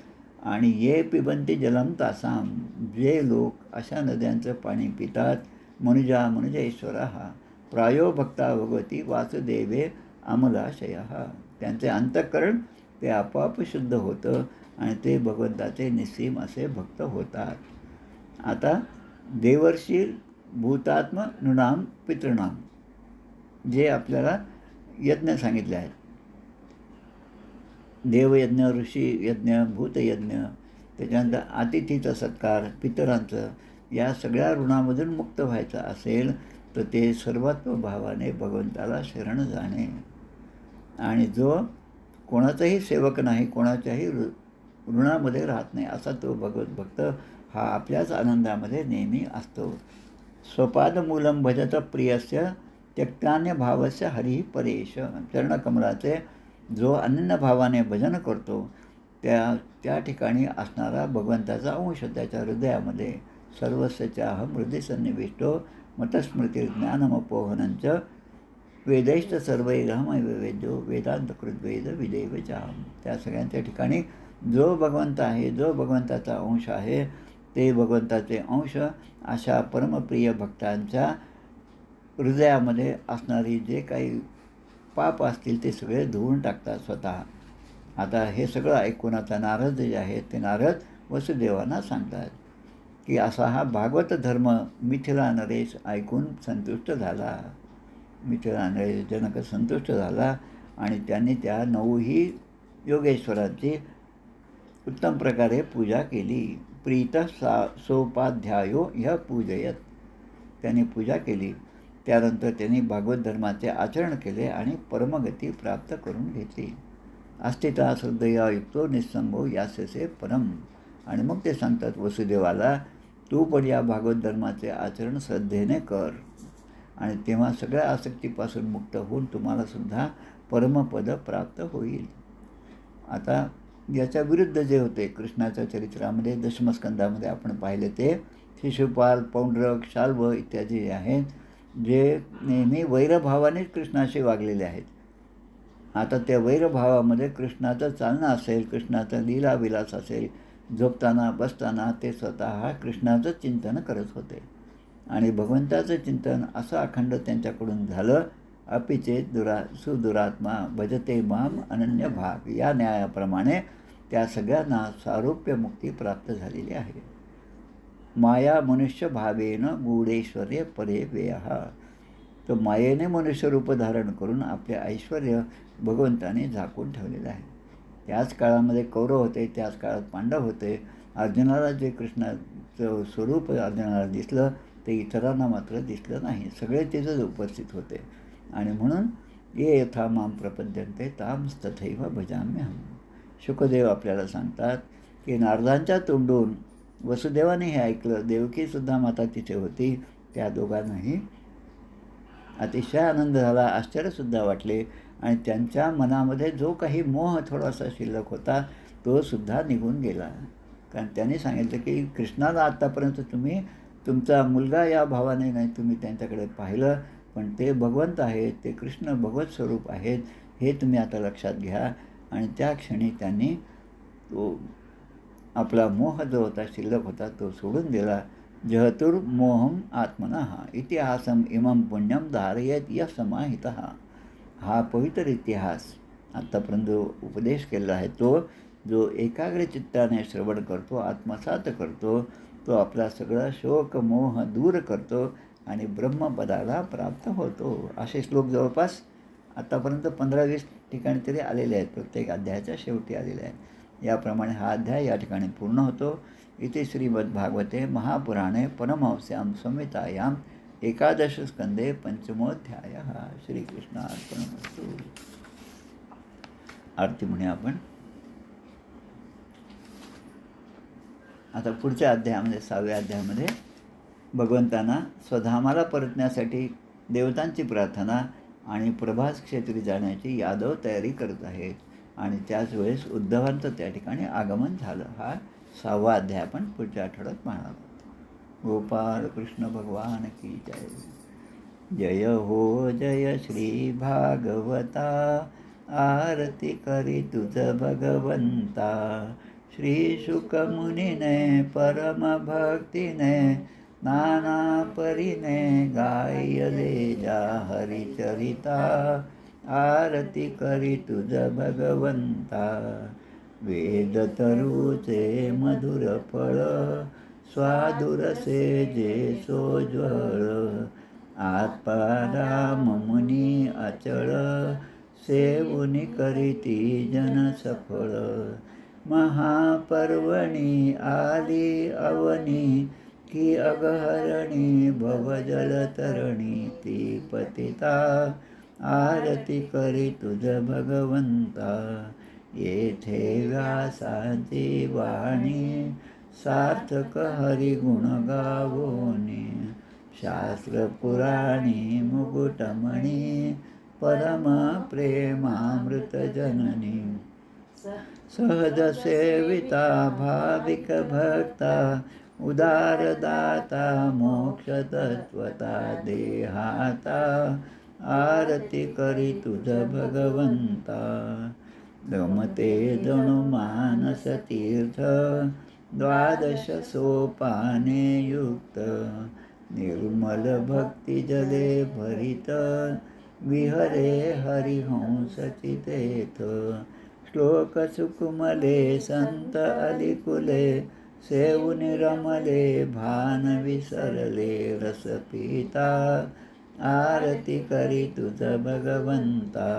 आणि ये पिबंती जलम तासाम. जे लोक अशा नद्यांचं पाणी पितात, मनुजेश्वरा प्रायो भक्ता भगवती वासुदेवे अमलाशय. त्यांचे अंतःकरण ते आपोआप शुद्ध होतं आणि ते भगवंताचे निस्सीम असे भक्त होतात. आता देवर्षी भूतात्म नृणाम पितृणाम जे आपल्याला यज्ञ सांगितले आहेत, देवयज्ञ, ऋषीयज्ञ, भूतयज्ञ, त्याच्यानंतर अतिथीचा सत्कार, पितरांचं, या सगळ्या ऋणामधून मुक्त व्हायचं असेल तर ते सर्वत्व भावाने भगवंताला शरण जाणे. आणि जो कोणाचाही सेवक नाही, कोणाच्याही ऋणामध्ये राहत नाही असा तो भगवत भक्त हा आपल्याच आनंदामध्ये नेहमी असतो. स्वपादमूलम भजत प्रियस्य त्यक्तान्य भावस्य हरिः परेश. चरणकमलाचे जो अनन्य भावाने भजन करतो त्या ठिकाणी असणारा भगवंताचा अंश त्याच्या हृदयामध्ये. सर्वस्यचाहं हृदय सन्निविष्टो मतस्मृती ज्ञानमपोहनंच वेदैश्च सर्वैरहमैव वेद्यो वेदांतकृद्वेद विदेव चाहं. त्या सगळ्यांच्या ठिकाणी जो भगवंत आहे, जो भगवंताचा अंश आहे, ते भगवंताचे अंश अशा परमप्रिय भक्तांच्या हृदयामध्ये असणारी जे काही पाप असतील ते सगळे धुवून टाकतात स्वतः. आता हे सगळं ऐकून आता नारद जे आहेत ते नारद वसुदेवांना सांगतात की असा हा भागवत धर्म मिथिला नरेश ऐकून संतुष्ट झाला. मिथिला नरेश जनक संतुष्ट झाला आणि त्यांनी त्या 9ही योगेश्वरांची उत्तम प्रकारे पूजा केली. प्रीत सोपाध्यायो ह्य पूजयत. त्यांनी पूजा केली. त्यानंतर त्यांनी भागवत धर्माचे आचरण केले आणि परमगती प्राप्त करून घेतली. अस्थिता श्रद्धया युक्तो निस्संगो यास्यसे परम. आणि मग ते सांगतात वसुदेवाला, तू पण या भागवत धर्माचे आचरण श्रद्धेने कर आणि तेव्हा सगळ्या आसक्तीपासून मुक्त होऊन तुम्हालासुद्धा परमपद प्राप्त होईल. आता याच्या विरुद्ध जे होते कृष्णाच्या चरित्रामध्ये दशमस्कंदामध्ये आपण पाहिले ते शिशुपाल, पौंड्रक, शाल्व इत्यादी जे आहेत, जे नेहमी वैरभावानेच कृष्णाशी वागलेले आहेत. आता त्या वैरभावामध्ये कृष्णाचं चालणं असेल, कृष्णाचा लीलाविलास असेल, झोपताना बसताना ते स्वतः कृष्णाचं चिंतन करत होते. आणि भगवंताचं चिंतन असं अखंड त्यांच्याकडून झालं अपिचेत सुदुरात्मा भजते माम अनन्य भाग. या न्यायाप्रमाणे त्या सगळ्यांना सारूप्य मुक्ती प्राप्त झालेली आहे. माया मनुष्य भावेन गूढैश्वर्य परे व्ययः. तो मायेने मनुष्य रूप धारण करून आपले ऐश्वर्य भगवंताने झाकून ठेवलेलं आहे. त्याच काळामध्ये कौरव होते, त्याच काळात पांडव होते. अर्जुनाला जे कृष्णाचं स्वरूप अर्जुनाला दिसलं ते इतरांना मात्र दिसलं नाही. सगळे तिथंच उपस्थित होते. आणि म्हणून ये यथा माम प्रपद्यन्ते ताम तथैव भजाम्यहम्. शुकदेव आपल्याला सांगतात की नारदांच्या तोंडून वसुदेवाने हे ऐकलं. देवकीसुद्धा माता तिथे होती. त्या दोघांनाही अतिशय आनंद झाला, आश्चर्यसुद्धा वाटले. आणि त्यांच्या मनामध्ये जो काही मोह थोडासा शिल्लक होता तो सुद्धा निघून गेला. कारण त्यांनी सांगितलं की कृष्णाला आत्तापर्यंत तुम्ही तुमचा मुलगा या भावाने नाही तुम्ही त्यांच्याकडे पाहिलं, पण ते भगवंत आहेत, ते कृष्ण भगवत स्वरूप आहेत, हे तुम्ही आता लक्षात घ्या. आणि त्या क्षणी त्यांनी तो आपला मोह जो होता शिल्लक होता तो सोडून दिला. जहतुर्मोहम आत्मनः इतिहासम इमं पुण्यम धारयेत यः समाहितः. हा पवित्र इतिहास आत्तापर्यंत जो उपदेश केलेला आहे तो जो एकाग्र चित्ताने श्रवण करतो, आत्मसात करतो, तो आपला सगळा शोक मोह दूर करतो आणि ब्रह्मपदाला प्राप्त होतो. असे श्लोक जवळपास आत्तापर्यंत 15-20 ठिकाणी तरी आलेले आहेत. प्रत्येक अध्यायाच्या शेवटी आलेले आहेत. याप्रमाणे हा अध्याय या ठिकाणी पूर्ण होतो. इथे श्रीमद्भागवते महापुराणे परमहंस्यां संहितायां एकादश स्कंदे पंचमोऽध्यायः. श्रीकृष्णार्पणमस्तु. आरती म्हणूया आपण. आता पुढच्या अध्यायामध्ये 6व्या अध्यायामध्ये भगवंतांना स्वधामाला परतण्यासाठी देवतांची प्रार्थना आणि प्रभास क्षेत्री जाण्याची यादव तयारी करत आहेत. आणि त्याच वेळेस उद्धवांचं त्या ठिकाणी आगमन झालं. हा 6वा अध्याय आपण पुढच्या आठवड्यात पाहणार आहोत. गोपाळ कृष्ण भगवान की जय. जय हो जय श्री भागवता, आरती करी तुझ भगवंता. श्री शुकमुनीने परम भक्तीने नाना परीने गायले जा हरिचरिता. आरती करी तुझ भगवंता. वेद तरुचे मधुर फळ, स्वादुरसे जे सोज्वळ. आत्पाराम मुनी अचळ, सेवुनी करीती जन सफळ. महापर्वणी आली अवनी, की अगहरणी भवजलतरणी ती पतिता. आरती करी तुझ भगवंता. येथे व्यासाची वाणी, सार्थक हरिगुण गावोनी. शास्त्र पुराणी मुकुटमणी, परम प्रेमामृत जननी. सहज सेविता भाविक भक्ता, उदारदाता मोक्ष तत्वता देहाता. आरती करी तुझ भगवंता. गमते जणू मानस तीर्थ, 12 सोपाने युक्त. निर्मल भक्ती जले भरित, विहरे हरिहंस चितेथ. श्लोक सुकुमले संत अलिकुले, सेवुनि रमले भान विसरले रस पिता. आरती करी तुझ भगवंता.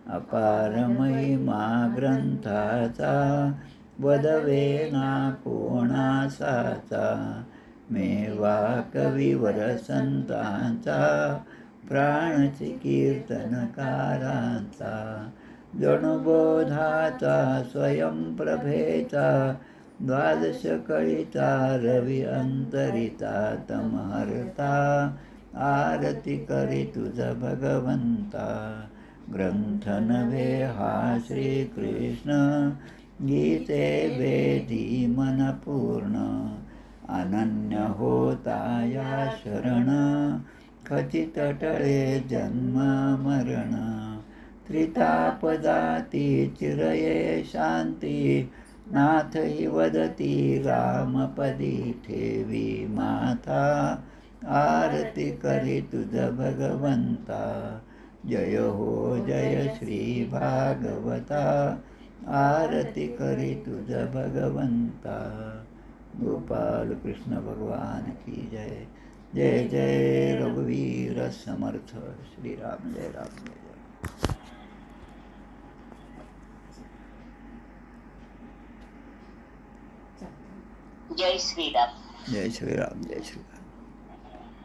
अपार महिमा ग्रंथाचा, वदवे ना कोणासाचा. मेवा कविवर संतांचा, प्राणची कीर्तनकारांचा. जणुबोधाचा स्वयंप्रभेचा, 12 कळीचा रवी अंतरिता तमहर्ता. आरती करी तुझ भगवंता. ग्रंथ नव्हे हा श्रीकृष्ण, गीते वेदी मन पूर्ण. अनन्य होता या शरण, खचित टळे जन्म मरण. त्रितापदाती चिरये शांती, नाथ हि वदती रामपदी ठेवी माथा. आरती करी तुझ भगवंता. जय हो जय श्री भागवता, आरती करी तुझ भगवंता. गोपाल कृष्ण भगवान की जय. जय जय रघुवीर समर्थ. श्रीराम जय राम जय जय. जय श्रीराम. जय श्रीराम जय श्रीराम.